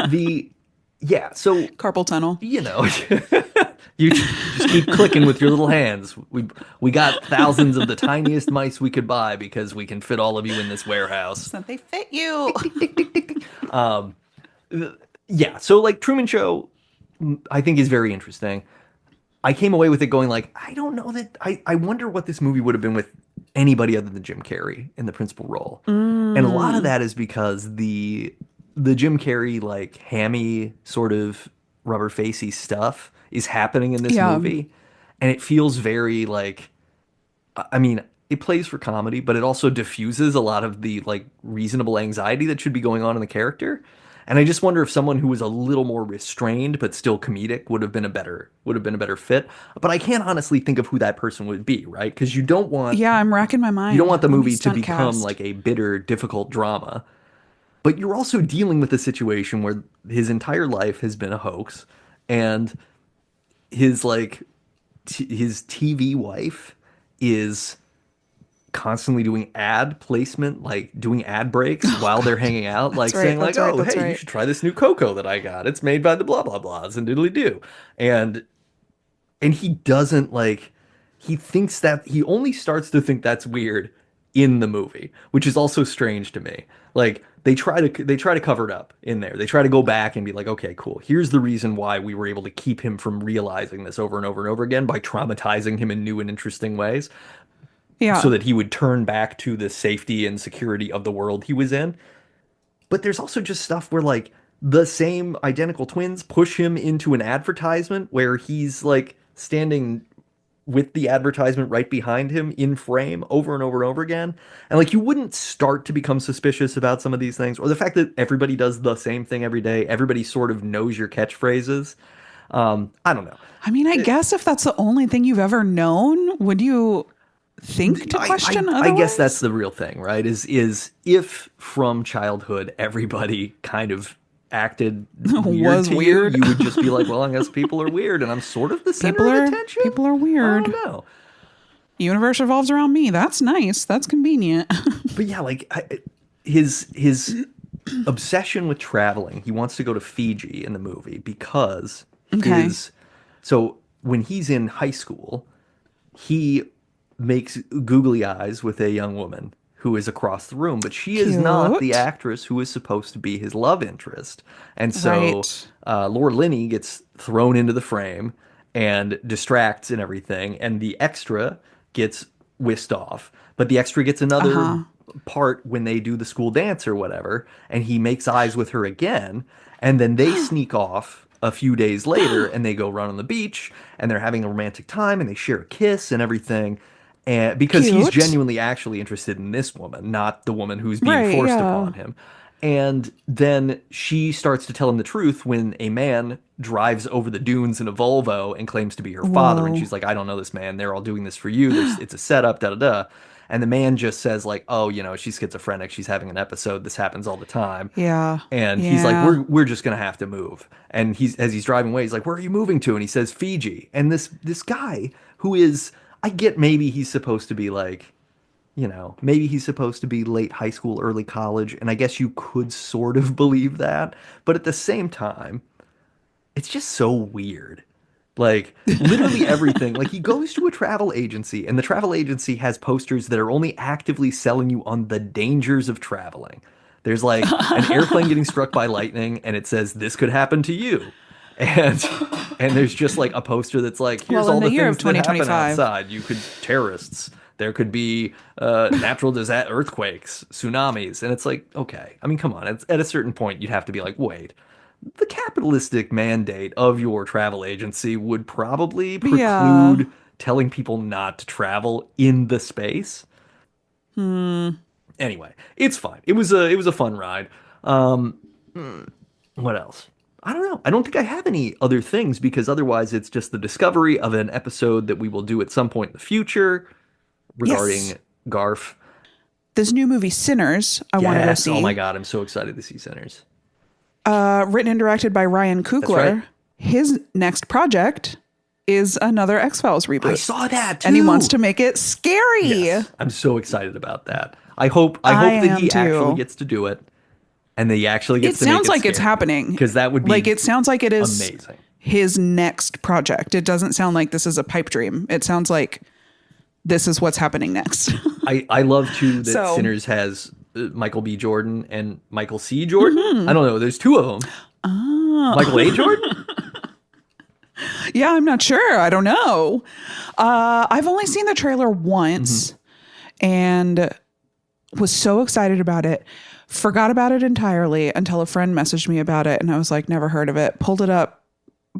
The Yeah, so Carpal tunnel. you just keep clicking with your little hands. We got thousands of the tiniest mice we could buy because we can fit all of you in this warehouse. So they fit you. Yeah, so like Truman Show, I think is very interesting. I came away with it going like, I don't know that I wonder what this movie would have been with anybody other than Jim Carrey in the principal role. And a lot of that is because the Jim Carrey like hammy sort of rubber facey stuff is happening in this Yeah. movie. And it feels very like, I mean, it plays for comedy, but it also diffuses a lot of the like reasonable anxiety that should be going on in the character. And I just wonder if someone who was a little more restrained but still comedic would have been a better fit. But I can't honestly think of who that person would be, right? Because Yeah, I'm racking my you don't mind. want the Let me movie to stunt become cast. like a bitter, difficult drama. But you're also dealing with a situation where his entire life has been a hoax, and his like his TV wife is constantly doing ad placement, like doing ad breaks while they're hanging out, like That's right. saying like, That's right. "Oh, That's hey, you right. should try this new cocoa that I got. It's made by the blah blah blahs and diddly do." And he doesn't like he thinks that he only starts to think that's weird in the movie, which is also strange to me. Like they try to cover it up in there. They try to go back and be like, okay, cool. Here's the reason why we were able to keep him from realizing this over and over and over again by traumatizing him in new and interesting ways so Yeah. that he would turn back to the safety and security of the world he was in. But there's also just stuff where like the same identical twins push him into an advertisement where he's like standing with the advertisement right behind him in frame over and over and over again. And like you wouldn't start to become suspicious about some of these things, or the fact that everybody does the same thing every day. Everybody sort of knows your catchphrases. I don't know. I mean, I guess if that's the only thing you've ever known, would you think to question I guess that's otherwise? the real thing, right? Is if from childhood everybody kind of acted weird Was to weird. you, you would just be like, well, I guess people are weird, and I'm sort of the center of attention. People are I weird. don't know. Universe revolves around me. That's nice. That's convenient. But yeah, like his obsession with traveling. He wants to go to Fiji in the movie because Okay. his so when he's in high school, he makes googly eyes with a young woman who is across the room, but she is not the Cute. actress who is supposed to be his love interest. And so Right. Laura Linney gets thrown into the frame and distracts and everything, and the extra gets whisked off. But the extra gets another part when they do the school dance or whatever, and he makes eyes with her again, and then they sneak off a few days later and they go run on the beach and they're having a romantic time and they share a kiss and everything. And because he's Cute. genuinely actually interested in this woman, not the woman who's being Right, forced yeah. upon him. And then she starts to tell him the truth when a man drives over the dunes in a Volvo and claims to be her father. And Whoa. she's like, I don't know this man. They're all doing this for you. It's a setup, da da da. And the man just says, like, oh, she's schizophrenic. She's having an episode. This happens all the time. Yeah. And he's like, Yeah. we're just gonna have to move. And as he's driving away, he's like, where are you moving to? And he says Fiji. And this guy who is, I get maybe he's supposed to be like, maybe he's supposed to be late high school, early college, and I guess you could sort of believe that. But at the same time, it's just so weird. Like literally everything. Like he goes to a travel agency, and the travel agency has posters that are only actively selling you on the dangers of traveling. There's like an airplane getting struck by lightning, and it says this could happen to you. And there's just like a poster that's like, here's Well, in all the the year things of that happen 2025. outside. You could terrorists. There could be natural disaster, earthquakes, tsunamis, and it's like, okay. I mean, come on. At a certain point, you'd have to be like, wait, the capitalistic mandate of your travel agency would probably Yeah. preclude telling people not to travel in the space. Anyway, it's fine. It was a fun ride. What else? I don't know. I don't think I have any other things because otherwise it's just the discovery of an episode that we will do at some point in the future regarding Yes. Garf. This new movie, Sinners, I want to go Yes. see. Oh my God. I'm so excited to see Sinners. Written and directed by Ryan Coogler. right. His next project is another X-Files reboot. I saw that too. And he wants to make it scary. Yes. I'm so excited about that. I hope I that he am too. actually gets to do it and that he actually It gets to make sounds it like it's scary. happening. Because that would be like it sounds like it is amazing. his next project. It doesn't sound like this is a pipe dream. It sounds like this is what's happening next. I love too that So- Sinners has Michael B. Jordan and Michael C. Jordan. Mm-hmm. I don't know. There's two of them. Oh. Michael A. Jordan? Yeah, I'm not sure. I don't know. I've only seen the trailer once and was so excited about it. Forgot about it entirely until a friend messaged me about it. And I was like, never heard of it. Pulled it up.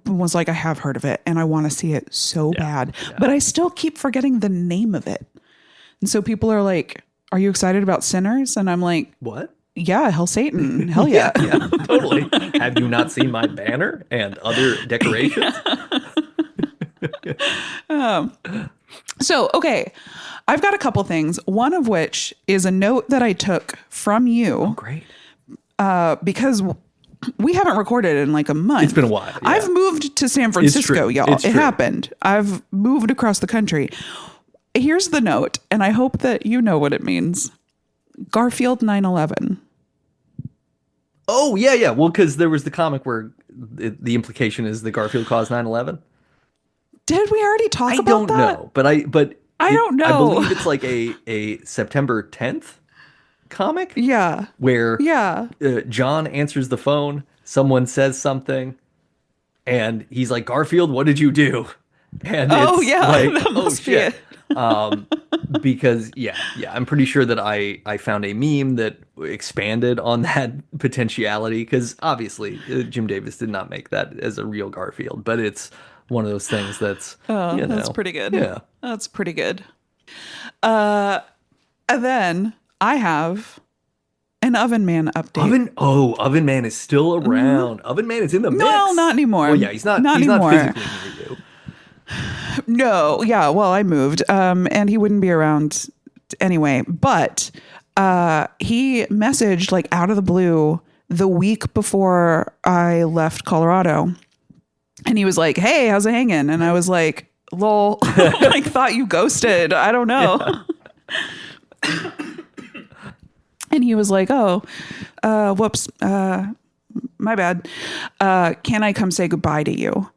Was like, I have heard of it and I want to see it so bad. But I still keep forgetting the name of it. And so people are like, are you excited about Sinners? And I'm like, What? yeah, hell Satan. Hell yeah. Yeah, totally. Have you not seen my banner and other decorations? So, okay, I've got a couple things. One of which is a note that I took from you Great. because we haven't recorded in like a month. It's been a while, yeah. I've moved to San Francisco, true. y'all. It's It true. happened. I've moved across the country. Here's the note, and I hope that you know what it means. Garfield 9/11. Oh, yeah, yeah. Well, because there was the comic where the implication is that Garfield caused 9/11. Did we already talk I about don't that? know, but I don't I know. believe it's like a September 10th comic Yeah. where Yeah. John answers the phone, someone says something, and he's like, Garfield, what did you do? And Oh, it's yeah, like, that oh must be shit. it. Because I'm pretty sure that I found a meme that expanded on that potentiality because obviously Jim Davis did not make that as a real Garfield, but it's one of those things that's Oh, that's pretty good. yeah. That's pretty good. And then I have an Oven Man update. Oven Man is still around. Oven Man is in the mix. Well, not anymore. Well, yeah, he's not anymore. physically near you. No, yeah, well, I moved, and he wouldn't be around anyway. But he messaged like out of the blue the week before I left Colorado, and he was like, "Hey, how's it hanging?" And I was like, "Lol, I thought you ghosted. I don't know." Yeah. And he was like, "Oh, whoops, my bad. Can I come say goodbye to you?"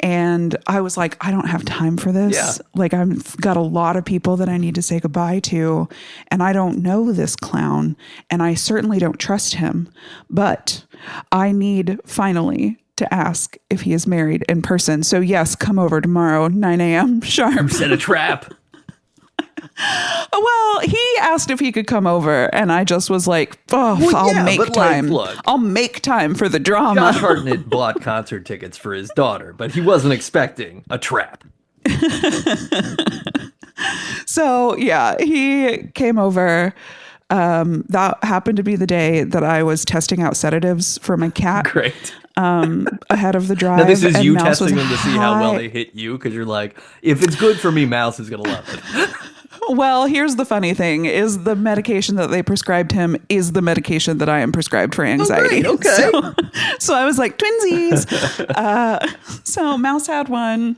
And I was like, I don't have time for this. Yeah. Like, I've got a lot of people that I need to say goodbye to, and I don't know this clown, and I certainly don't trust him. But I need finally to ask if he is married in person. So yes, come over tomorrow, 9 a.m. sharp. Set a trap. Well, he asked if he could come over, and I just was like, "Oh, Well, I'll yeah, make but, like, time. look. I'll make time for the drama." Josh Hartnett bought concert tickets for his daughter, but he wasn't expecting a trap. So yeah, he came over. That happened to be the day that I was testing out sedatives for my cat. Great. Ahead of the drive. Now this is and you Mouse was testing them to see how well high. they hit you because you're like, if it's good for me, Mouse is gonna love it. Well, here's the funny thing: is the medication that they prescribed him is the medication that I am prescribed for anxiety. Oh, great. Okay. So I was like twinsies. So Mouse had one,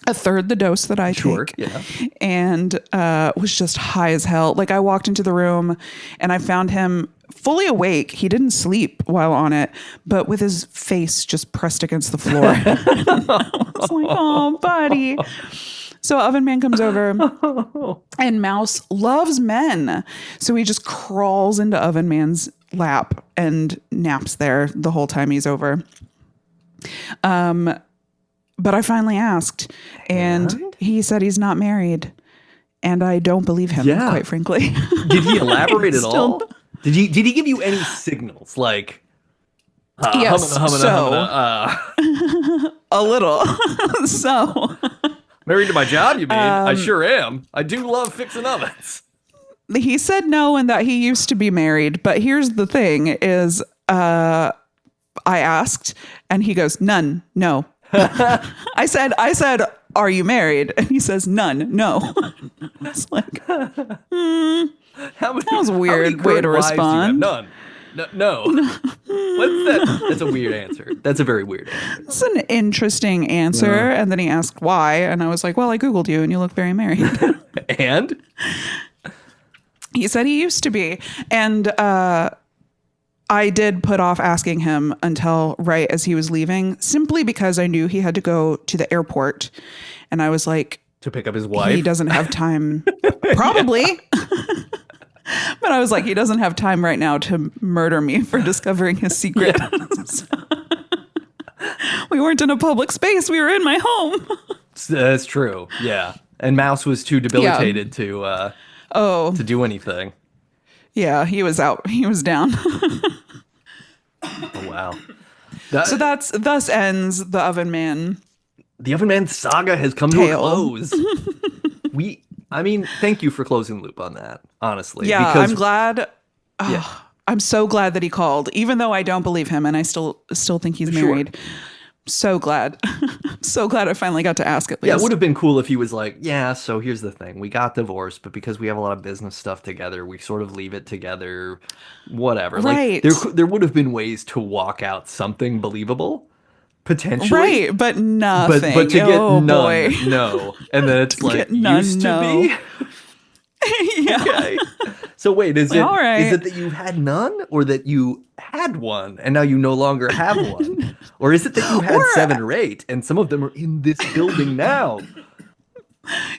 a third the dose that I Sure, take, yeah. and was just high as hell. Like I walked into the room and I found him fully awake. He didn't sleep while on it, but with his face just pressed against the floor. I was like, "Oh, buddy." So Oven Man comes over, and Mouse loves men. So he just crawls into Oven Man's lap and naps there the whole time he's over. But I finally asked, and he said he's not married. And I don't believe him, Yeah. quite frankly. Did he elaborate at all? Still- Did he give you any signals like Yes, a little. So married to my job, you mean? I sure am. I do love fixing ovens. he said no and that he used to be married. But here's the thing is I asked and he goes, "None, no." I said, "Are you married?" And he says, "None, no." It's like, That was a weird way to respond. None. No. What's that? That's a weird answer. That's a very weird answer. it's an interesting answer. Yeah. And then he asked why. And I was like, "Well, I Googled you and you look very married." And He said he used to be. And I did put off asking him until right as he was leaving, simply because I knew he had to go to the airport. And I was like, to pick up his wife. he doesn't have time. Probably. But I was like, he doesn't have time right now to murder me for discovering his secret. We weren't in a public space. We were in my home. That's true. Yeah. And Mouse was too debilitated to do anything. Yeah, he was out. He was down. Oh, wow. So thus ends the Oven Man. The Oven Man saga has come to a Tale. close. Thank you for closing the loop on that, honestly. Yeah, because, I'm glad. Yeah. I'm so glad that he called, even though I don't believe him and I still think he's Sure. married. So glad. So glad I finally got to ask at least. Yeah, it would have been cool if he was like, yeah, so here's the thing. We got divorced, but because we have a lot of business stuff together, we sort of leave it together, whatever. Right. Like, there would have been ways to walk out something believable, potentially. Right, but nothing. But to get oh, none, boy. no. And then it's like, get none, used to no. be? Yeah. Okay. So wait, is All right. it that you had none, or that you had one and now you no longer have one? Or is it that you had 7 or 8 and some of them are in this building now?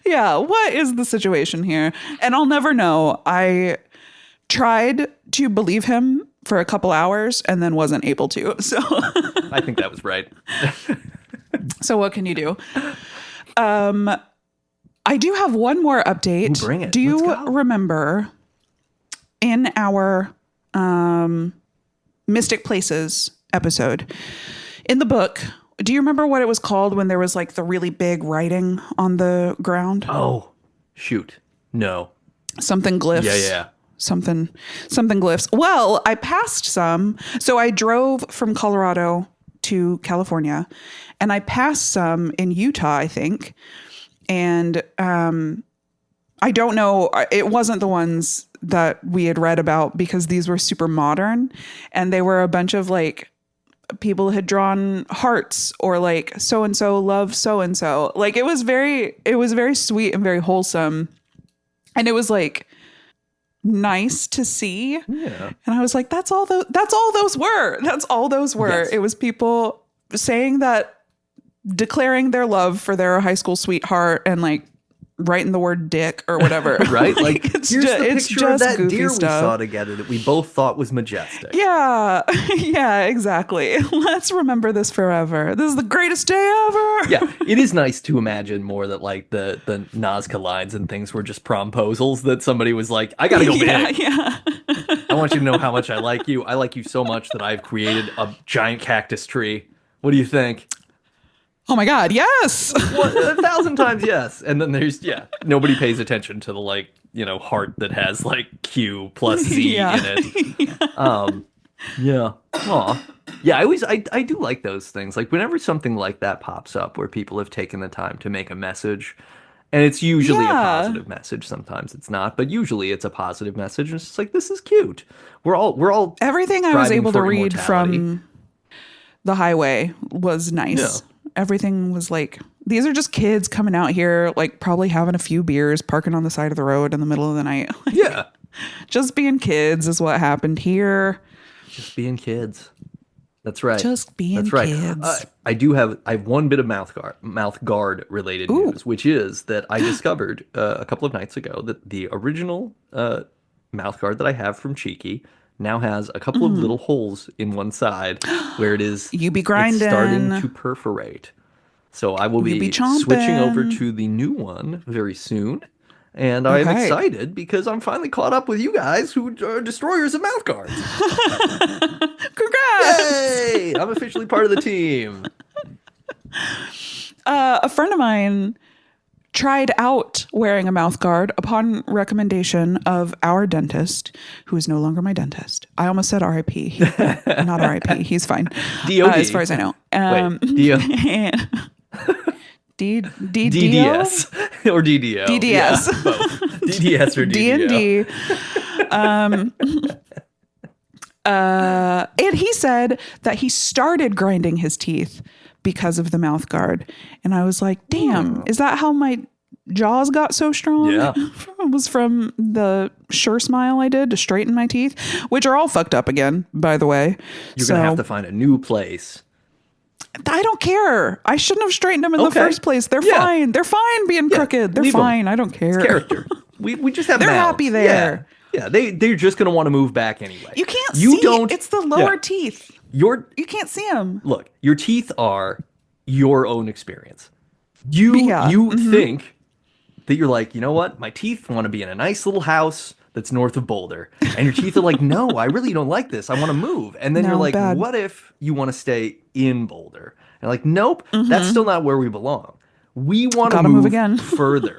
Yeah, what is the situation here? And I'll never know. I tried to believe him for a couple hours and then wasn't able to. So I think that was right. So what can you do? I I do have one more update. Ooh, bring it. Do you Let's go. remember in our Mystic Places episode in the book? Do you remember what it was called when there was like the really big writing on the ground? Oh, shoot. No. Something glyphs. Yeah. Something glyphs. Well, I passed some. So I drove from Colorado to California, and I passed some in Utah, I think. And I don't know. It wasn't the ones that we had read about because these were super modern, and they were a bunch of like people had drawn hearts or like so and so loves so and so. Like it was very sweet and very wholesome, and it was like nice to see. Yeah. And I was like, that's all those were. Yes. It was people saying that, declaring their love for their high school sweetheart and like writing the word dick or whatever. Right? Like, it's here's just, the it's picture of just that goofy deer stuff. we saw together that we both thought was majestic. Yeah. Yeah, exactly. Let's remember this forever. This is the greatest day ever. Yeah, it is nice to imagine more that like the Nazca lines and things were just promposals that somebody was like, I gotta go big. Yeah. I want you to know how much I like you. I like you so much that I've created a giant cactus tree. What do you think? Oh my God. Yes. What, 1,000 times yes. And then there's, nobody pays attention to the like, heart that has like Q plus Z Yeah. in it. Yeah. Aw. Yeah, I do like those things. Like whenever something like that pops up where people have taken the time to make a message, and it's usually a positive message. Sometimes it's not, but usually it's a positive message. And it's just like, this is cute. We're all Everything I was striving able to for read immortality. from the highway was nice. Yeah. Everything was like, these are just kids coming out here, like probably having a few beers, parking on the side of the road in the middle of the night. Like, Yeah. just being kids is what happened here. Just being kids. That's right. Just being That's right. kids. I have one bit of mouth guard related news, which is that I discovered a couple of nights ago that the original mouth guard that I have from Cheeky now has a couple of little holes in one side where it is You be it's grinding. starting to perforate. So I will You be be chomping. switching over to the new one very soon. And I'm Okay. excited because I'm finally caught up with you guys who are destroyers of mouth guards. Congrats! Yay! I'm officially part of the team. A friend of mine tried out wearing a mouth guard upon recommendation of our dentist, who is no longer my dentist. I almost said R.I.P. Not R.I.P. He's fine. DOD. As far as I know. Wait, DDS or DDO? DDS. Yeah, both. DDS or DDO. D&D. And he said that he started grinding his teeth because of the mouth guard. And I was like, damn, is that how my jaws got so strong? Yeah. It was from the sure smile I did to straighten my teeth, which are all fucked up again, by the way. You're going to have to find a new place. I don't care. I shouldn't have straightened them in the Okay. first place. They're Yeah. fine. They're fine being crooked. They're leave 'em. fine. I don't care. It's character. We just have They're mouths. happy there. Yeah, they're just going to want to move back anyway. You can't see. Don't. It's the lower yeah. teeth. You can't see them. Look, your teeth are your own experience. You think that you're like, you know what? My teeth want to be in a nice little house that's north of Boulder. And your teeth are like, no, I really don't like this. I want to move. And then No, you're like, bad. what if you want to stay in Boulder? And like, nope, that's still not where we belong. We want to Gotta move again. further.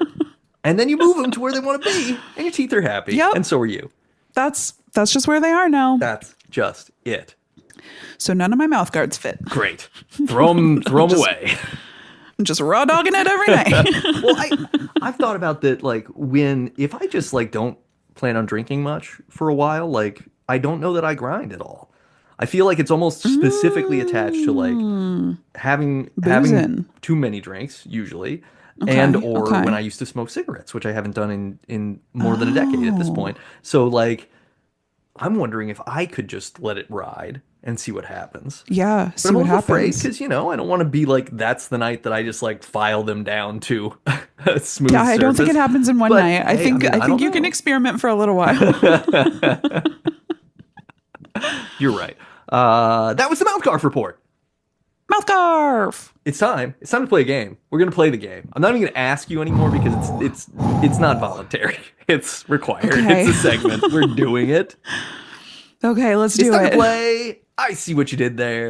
And then you move them to where they want to be, and your teeth are happy. Yep. And so are you. That's just where they are now. That's just it. So none of my mouth guards fit. Great. Throw them away. I'm just raw dogging it every night. Well, I've thought about that, like, if I just, like, don't plan on drinking much for a while, like, I don't know that I grind at all. I feel like it's almost specifically attached to, like, having Boozing. too many drinks, usually, Okay, or okay. when I used to smoke cigarettes, which I haven't done in more than a decade at this point. So, like, I'm wondering if I could just let it ride and see what happens. Yeah, see But I'm what a little afraid happens. because, I don't want to be like, that's the night that I just like file them down to a smooth Yeah, I don't think surface. it happens in one But, night. I hey, think I don't you can know. experiment for a little while. You're right. That was the MouthGarf report. MouthGarf. It's time. It's time to play a game. We're gonna play the game. I'm not even gonna ask you anymore because it's not voluntary. It's required. Okay. It's a segment. We're doing it. Okay, let's It's do time it. to play. I see what you did there.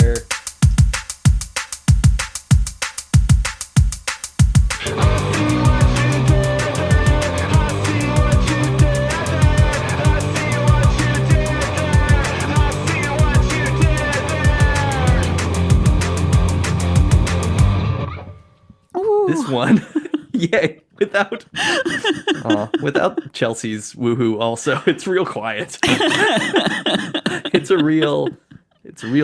Ooh. This one, yay! Without Chelsea's woohoo. Also, it's real quiet. It's a real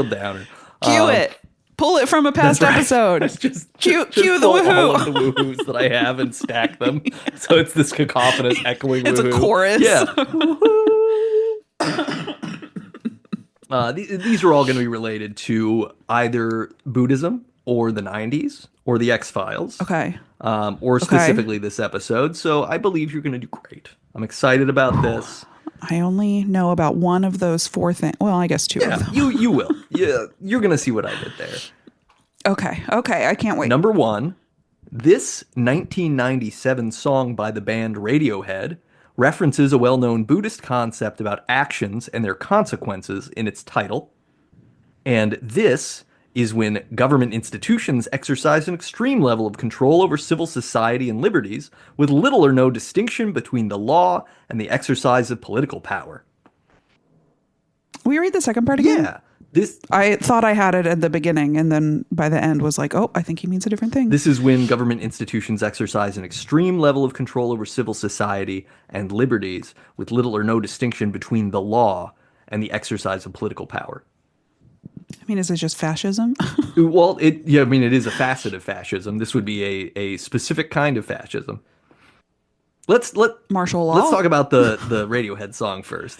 downer. Cue it. Pull it from a past That's right. episode. Let's just Cue the pull all woohoo. of the woohoos that I have and stack them, so it's this cacophonous, echoing It's woohoo. a chorus. Yeah. These are all going to be related to either Buddhism or the 90s or the X-Files. Okay. Or specifically this episode. So I believe you're going to do great. I'm excited about this. I only know about one of those four things. Well, I guess two Yeah, of them. you will. Yeah, you're going to see what I did there. Okay. I can't wait. Number one, this 1997 song by the band Radiohead references a well-known Buddhist concept about actions and their consequences in its title. And this is when government institutions exercise an extreme level of control over civil society and liberties, with little or no distinction between the law and the exercise of political power. Will you read the second part again? Yeah, this I thought I had it at the beginning, and then by the end was like, oh, I think he means a different thing. this is when government institutions exercise an extreme level of control over civil society and liberties, with little or no distinction between the law and the exercise of political power. I mean, is it just fascism? Well, it is a facet of fascism. This would be a specific kind of fascism. Let's Martial law? talk about the Radiohead song first.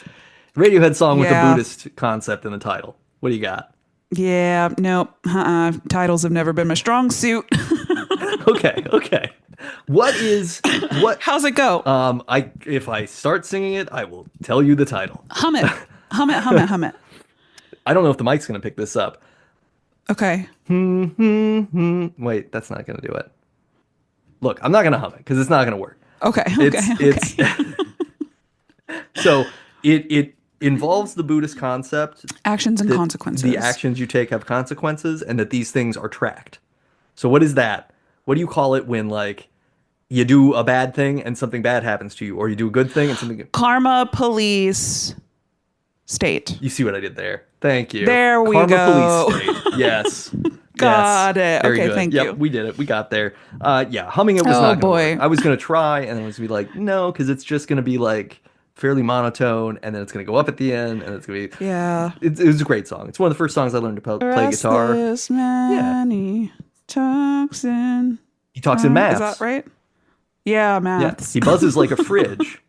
Radiohead song with Yeah. a Buddhist concept in the title. What do you got? Yeah, nope. Titles have never been my strong suit. Okay. What How's it go? if I start singing it, I will tell you the title. Hum it. Hum it. I don't know if the mic's going to pick this up. Okay. Wait, that's not going to do it. Look, I'm not going to hum it because it's not going to work. Okay. It's so it involves the Buddhist concept Actions and that consequences. the actions you take have consequences, and that these things are tracked. So what is that? What do you call it when, like, you do a bad thing and something bad happens to you, or you do a good thing and something? Karma police state. You see what I did there? Thank you. There we Karma go. Police state. Yes. Got Yes. it. Very Okay, good. thank Yep, you. we did it. We got there. Yeah, humming it was Oh, not gonna boy. work. I was going to try, and then it was going to be like, no, because it's just going to be like fairly monotone, and then it's going to go up at the end, and it's going to be... Yeah. It was a great song. It's one of the first songs I learned to play guitar. Restless man, he talks in. He talks in maths. Is that right? Yeah, Yeah, maths. he buzzes like a fridge.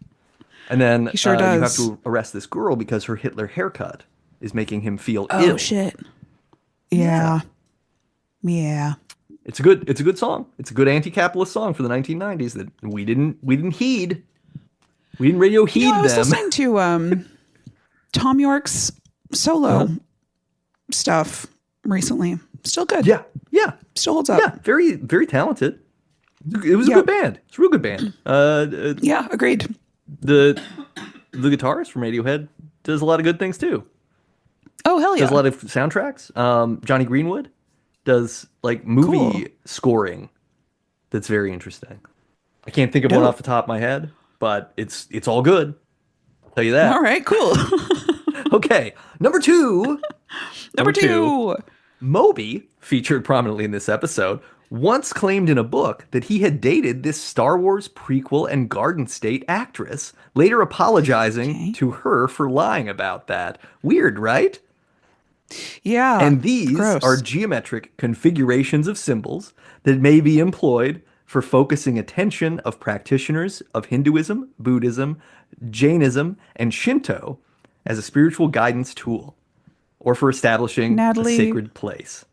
And then He sure you have does. to arrest this girl because her Hitler haircut is making him feel Oh ill. shit. Yeah. Yeah. It's a good song. It's a good anti-capitalist song for the 1990s that we didn't heed. We didn't radio heed You know, I was them. listening to Tom York's solo stuff recently. Still good. Yeah. Still holds up. Yeah, very, very talented. It was a Yep. good band. It's a real good band. Yeah, agreed. The guitarist from Radiohead does a lot of good things too. Oh, hell yeah. Does a lot of soundtracks. Johnny Greenwood does like movie Cool. scoring. That's very interesting. I can't think of one Dope. off the top of my head, but it's all good. I'll tell you that. All right, cool. Okay, number two. Number two. Moby, featured prominently in this episode, once claimed in a book that he had dated this Star Wars prequel and Garden State actress, later apologizing to her for lying about that. Weird, right? Yeah. And these gross. are geometric configurations of symbols that may be employed for focusing attention of practitioners of Hinduism, Buddhism, Jainism, and Shinto as a spiritual guidance tool, or for establishing Natalie- a sacred place.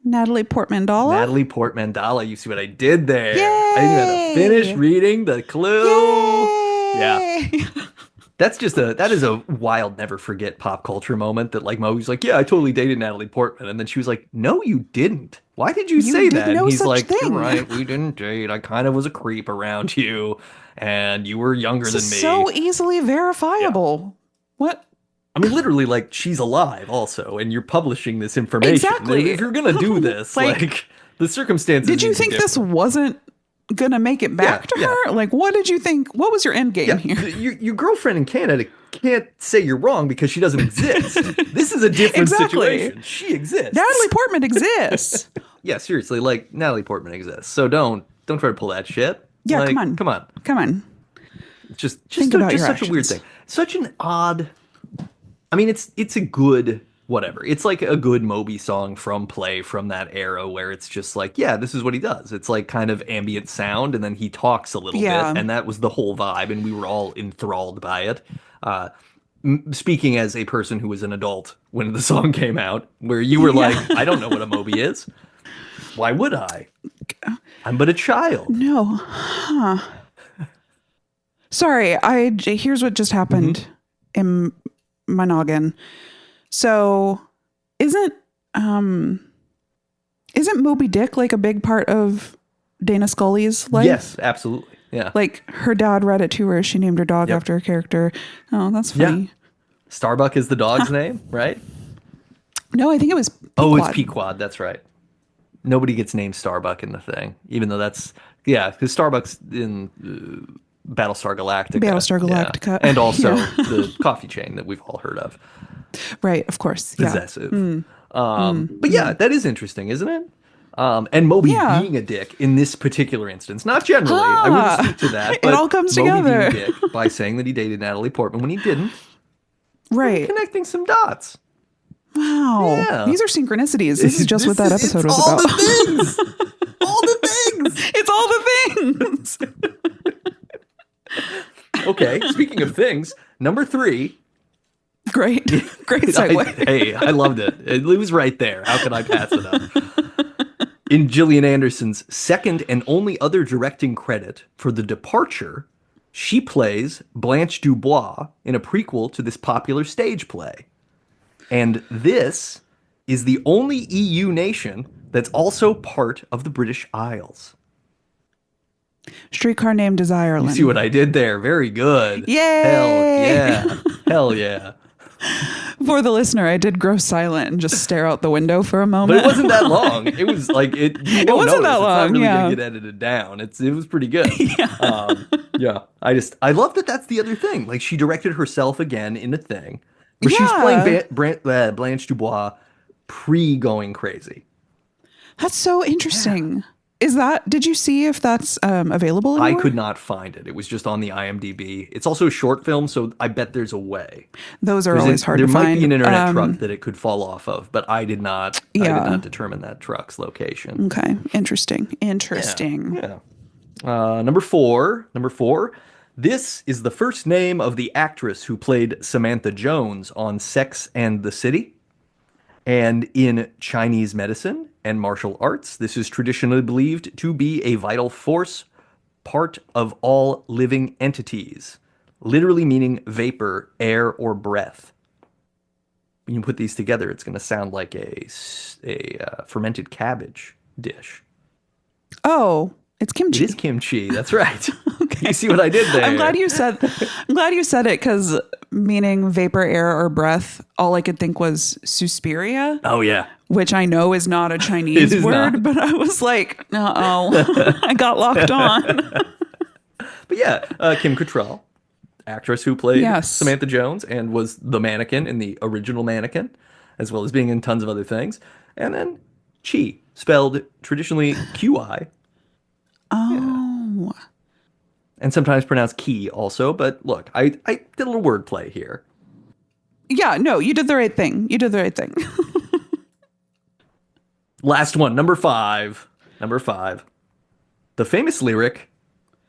Natalie Portman Dolla. Natalie Portman Dolla, you see what I did there? Yay! I didn't even have to finish reading the clue. Yeah. that is a wild, never forget pop culture moment that like Moby's like, yeah, I totally dated Natalie Portman. And then she was like, no, you didn't. Why did you say did that? And no he's such like, you're thing. right, we didn't date. I kind of was a creep around you and you were younger This than is me. so easily verifiable. What? I mean, literally, like, she's alive also, and you're publishing this information. Exactly. If you're gonna do this, Like, like, the circumstances Did you need to be think this different. wasn't gonna make it back to Yeah, her? Like, what did you think? What was your end game Yeah, here? your girlfriend in Canada can't say you're wrong because she doesn't exist. This is a different Exactly. situation. She exists. Natalie Portman exists. Yeah, seriously, like Natalie Portman exists. So don't try to pull that shit. Yeah, Like, come on. come on. Come on. It's just Think about just your such a weird actions. thing. Such an odd. I mean, it's a good whatever. It's like a good Moby song from Play from that era where it's just like, yeah, this is what he does. It's like kind of ambient sound, and then he talks a little Yeah. bit, and that was the whole vibe, and we were all enthralled by it. Speaking as a person who was an adult when the song came out, where you were like, I don't know what a Moby is. Why would I? I'm but a child. No. Huh. Sorry, here's what just happened in my noggin. So isn't Moby Dick like a big part of Dana Scully's life? Yes, absolutely. Yeah. Like her dad read it to her. She named her dog after a character. Oh, that's funny. Yeah. Starbuck is the dog's name, right? No, I think it was Pequod. Oh, it's Pequod. That's right. Nobody gets named Starbuck in the thing, even though that's because Starbucks in Battlestar Galactica. Battlestar Galactica. And also Yeah. the coffee chain that we've all heard of. Right, of course. Yeah. Possessive. But yeah, that is interesting, isn't it? And Moby Yeah. being a dick in this particular instance, not generally. I wouldn't speak to that. It But all comes Moby together. being a dick by saying that he dated Natalie Portman when he didn't, Right. connecting some dots. Wow. Yeah. These are synchronicities. This is just what that episode was all about. the things. All the things. It's all the things. Okay, speaking of things, number 3. Great. Great segue. I loved it. It was right there. How could I pass it up? In Gillian Anderson's second and only other directing credit for The Departure, she plays Blanche Dubois in a prequel to this popular stage play. And this is the only EU nation that's also part of the British Isles. Streetcar Named Desire. You see what I did there? Very good. Yay! Hell yeah. Hell yeah. For the listener, I did grow silent and just stare out the window for a But moment. it wasn't that long. It was like it. You won't wasn't that notice. It's long, not really yeah. gonna get edited down. It was pretty good. Yeah. I love that. That's the other thing. Like she directed herself again in a thing where she was Yeah. playing Blanche Dubois pre going crazy. That's so interesting. Did you see if that's available I anywhere? could not find it. It was just on the IMDb. It's also a short film, so I bet there's a way. Those are always hard to there find. might be an internet truck that it could fall off of, but I did not. I did Yeah. not determine that truck's location. Okay. Interesting. Interesting. Yeah. Number four. This is the first name of the actress who played Samantha Jones on Sex and the City. And in Chinese medicine and martial arts, this is traditionally believed to be a vital force, part of all living entities, literally meaning vapor, air, or breath. When you put these together, it's going to sound like a fermented cabbage dish. Oh, it's kimchi. It is kimchi. That's right. You see what I did there? I'm glad you said it because meaning vapor, air, or breath. All I could think was Suspiria, Oh yeah. which I know is not a Chinese It is word, not. but I was like, I got locked on. But yeah, Kim Cattrall, actress who played Yes. Samantha Jones and was the mannequin in the original Mannequin, as well as being in tons of other things. And then Chi, spelled traditionally QI, Oh, and sometimes pronounced Key also. But look, I did a little wordplay here. yeah. No, you did the right thing. You did the right thing. Last one, number five. The famous lyric,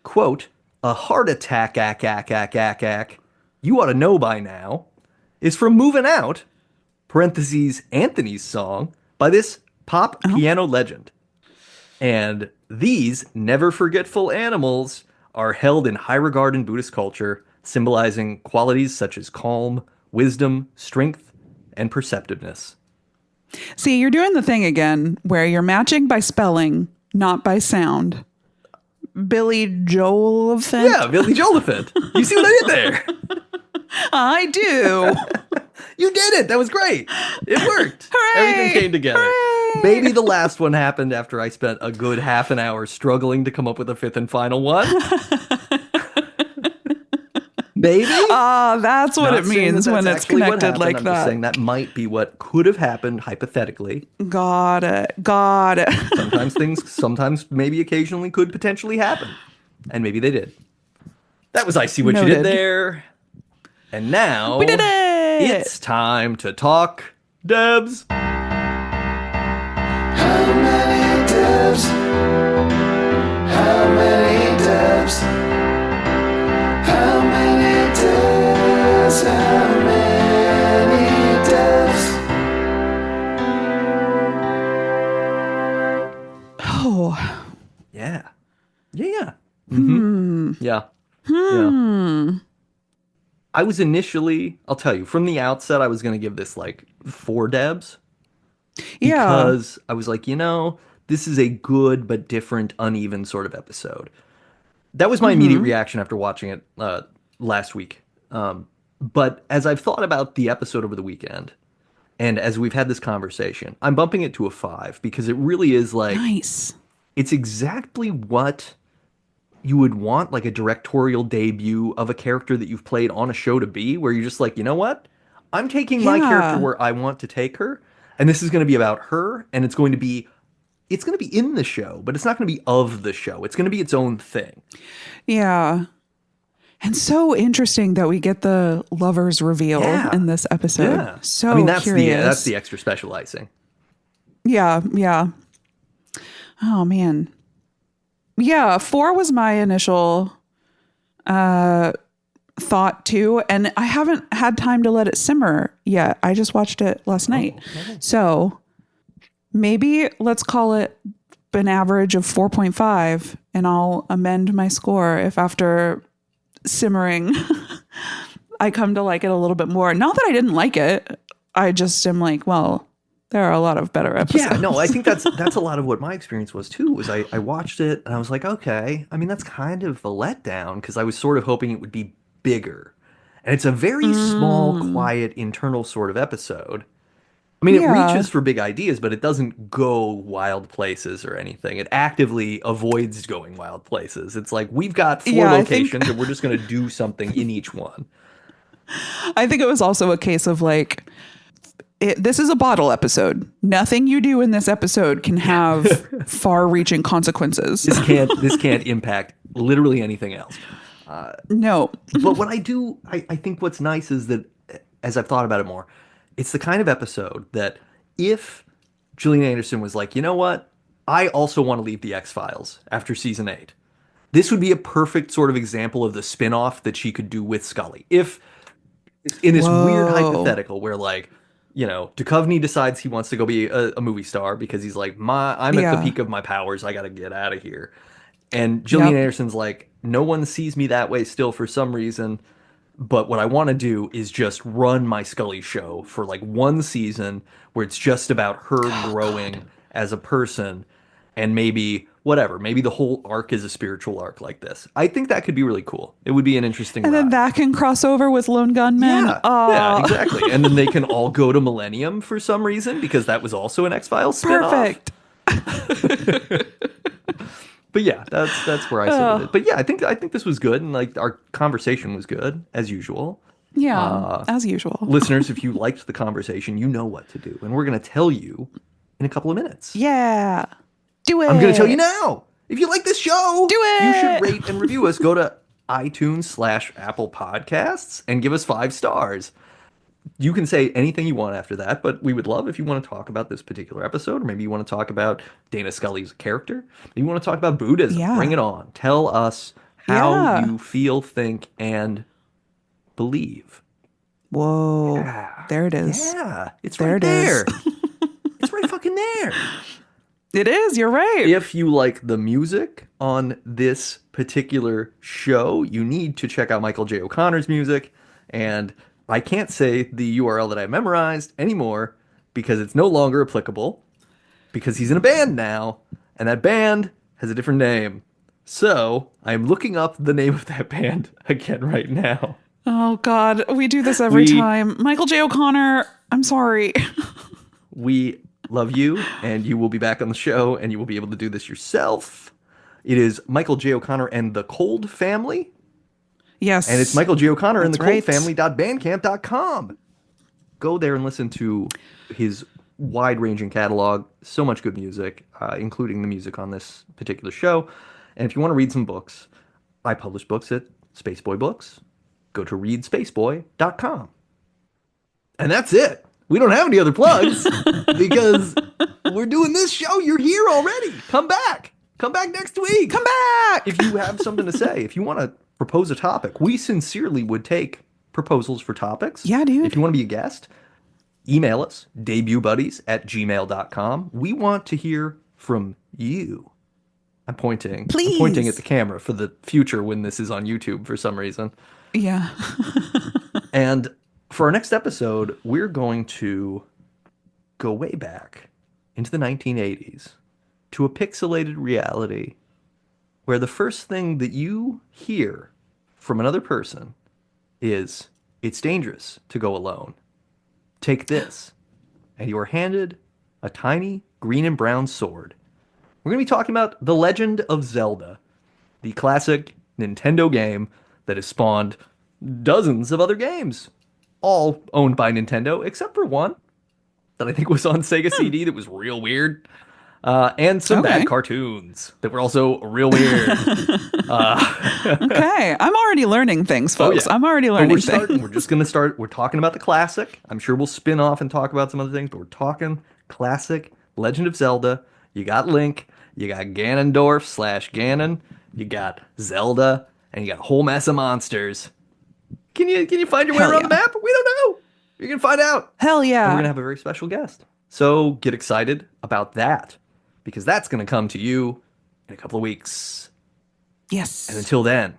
quote, "A heart attack, you ought to know by now," is from Moving Out, parentheses, Anthony's song, by this pop piano legend. And these never forgetful animals are held in high regard in Buddhist culture, symbolizing qualities such as calm, wisdom, strength, and perceptiveness. See, you're doing the thing again where you're matching by spelling, not by sound. Billy Joel-Elephant? Yeah, Billy Joel-Elephant. You see what I did there? I do. You did it. That was great. It worked. Hooray! Everything came together. Hooray! Maybe the last one happened after I spent a good half an hour struggling to come up with a fifth and final one. Maybe. That's what Not it saying means that when that's it's actually what connected happened. like I'm just saying that. that might be what could have happened hypothetically. Got it. Got it. Sometimes maybe occasionally could potentially happen. And maybe they did. That was I See What You Noted. Did There. And now We did it! it's time to talk Debs. How many dibs? How many dibs? How many dibs? How many dibs? Oh. Yeah. Yeah. Mm-hmm. Yeah. Yeah. I was initially, I'll tell you, from the outset, I was going to give this like 4 Debs. Yeah. Because I was like, this is a good but different, uneven sort of episode. That was my immediate reaction after watching it last week. But as I've thought about the episode over the weekend, and as we've had this conversation, I'm bumping it to a 5 because it really is like, Nice. it's exactly what you would want like a directorial debut of a character that you've played on a show to be, where you're just like, you know what? I'm taking my character where I want to take her, and this is going to be about her, and it's going to be in the show, but it's not going to be of the show. It's going to be its own thing. Yeah. And so interesting that we get the lovers reveal in this episode. Yeah. So I mean, that's curious. the extra special icing. Yeah, yeah. Oh man. Yeah, 4 was my initial thought too, and I haven't had time to let it simmer yet. I just watched it last night. So maybe let's call it an average of 4.5, and I'll amend my score if after simmering I come to like it a little bit more. Not that I didn't like it. I just am like, well, there are a lot of better episodes. Yeah, no, I think that's a lot of what my experience was too. Was I watched it and I was like, okay. I mean, that's kind of a letdown because I was sort of hoping it would be bigger, and it's a very small, quiet, internal sort of episode. I mean, it reaches for big ideas, but it doesn't go wild places or anything. It actively avoids going wild places. It's like we've got 4 locations and we're just going to do something in each one. I think it was also a case of like, this is a bottle episode. Nothing you do in this episode can have far-reaching consequences. This can't impact literally anything else. No. But what I think what's nice is that as I've thought about it more, it's the kind of episode that if Gillian Anderson was like, you know what? I also want to leave the X-Files after season 8. This would be a perfect sort of example of the spin-off that she could do with Scully. If in this weird hypothetical where like, Duchovny decides he wants to go be a movie star because he's like, I'm at the peak of my powers. I got to get out of here. And Gillian Anderson's like, no one sees me that way still for some reason. But what I want to do is just run my Scully show for like 1 season where it's just about her growing as a person, and maybe the whole arc is a spiritual arc like this. I think that could be really cool. It would be an interesting And ride. then that can cross over with Lone Gunman. Yeah, exactly. And then they can all go to Millennium for some reason because that was also an X-Files spinoff. Perfect. But yeah, that's where I sit with it. But yeah, I think this was good, and like our conversation was good as usual. Yeah, as usual. Listeners, if you liked the conversation, you know what to do, and we're going to tell you in a couple of minutes. Yeah, do it. I'm going to tell you now. If you like this show, do it. You should rate and review us. Go to iTunes/Apple Podcasts and give us 5 stars. You can say anything you want after that, but we would love if you want to talk about this particular episode, or maybe you want to talk about Dana Scully's character. Maybe you want to talk about Buddhism. Yeah. Bring it on. Tell us how you feel, think, and believe. Whoa. Yeah. There it is. Yeah. It's there right it there. is. It's right fucking there. It is. You're right. If you like the music on this particular show, you need to check out Michael J. O'Connor's music. And I can't say the URL that I memorized anymore because it's no longer applicable because he's in a band now, and that band has a different name. So I'm looking up the name of that band again right now. Oh, God. We do this every time. Michael J. O'Connor, I'm sorry. We love you, and you will be back on the show, and you will be able to do this yourself. It is Michael J. O'Connor and the Cold Family. Yes. And it's Michael J. O'Connor and the That's right. coldfamily.bandcamp.com. Go there and listen to his wide-ranging catalog. So much good music, including the music on this particular show. And if you want to read some books, I publish books at Spaceboy Books. Go to readspaceboy.com. And that's it. We don't have any other plugs because we're doing this show. You're here already. Come back. Come back next week. Come back. If you have something to say, if you want to propose a topic, we sincerely would take proposals for topics. Yeah, dude. If you want to be a guest, email us, debutbuddies@gmail.com. We want to hear from you. I'm pointing at the camera for the future when this is on YouTube for some reason. Yeah. And for our next episode, we're going to go way back into the 1980s to a pixelated reality where the first thing that you hear from another person is, "It's dangerous to go alone. Take this." And you are handed a tiny green and brown sword. We're going to be talking about The Legend of Zelda, the classic Nintendo game that has spawned dozens of other games, all owned by Nintendo, except for one that I think was on Sega CD that was real weird. And some bad cartoons that were also real weird. Okay. I'm already learning things, folks. Yeah. I'm already learning things. We're just going to start. We're talking about the classic. I'm sure we'll spin off and talk about some other things, but we're talking classic Legend of Zelda. You got Link. You got Ganondorf/Ganon. You got Zelda. And you got a whole mess of monsters. Can you find your way around the map? We don't know. You're going to find out. Hell yeah. And we're going to have a very special guest. So get excited about that because that's going to come to you in a couple of weeks. Yes. And until then,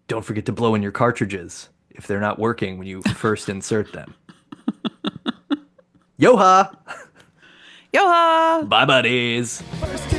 don't forget to blow in your cartridges if they're not working when you first insert them. Yo-ha! Yo-ha! Bye, buddies. First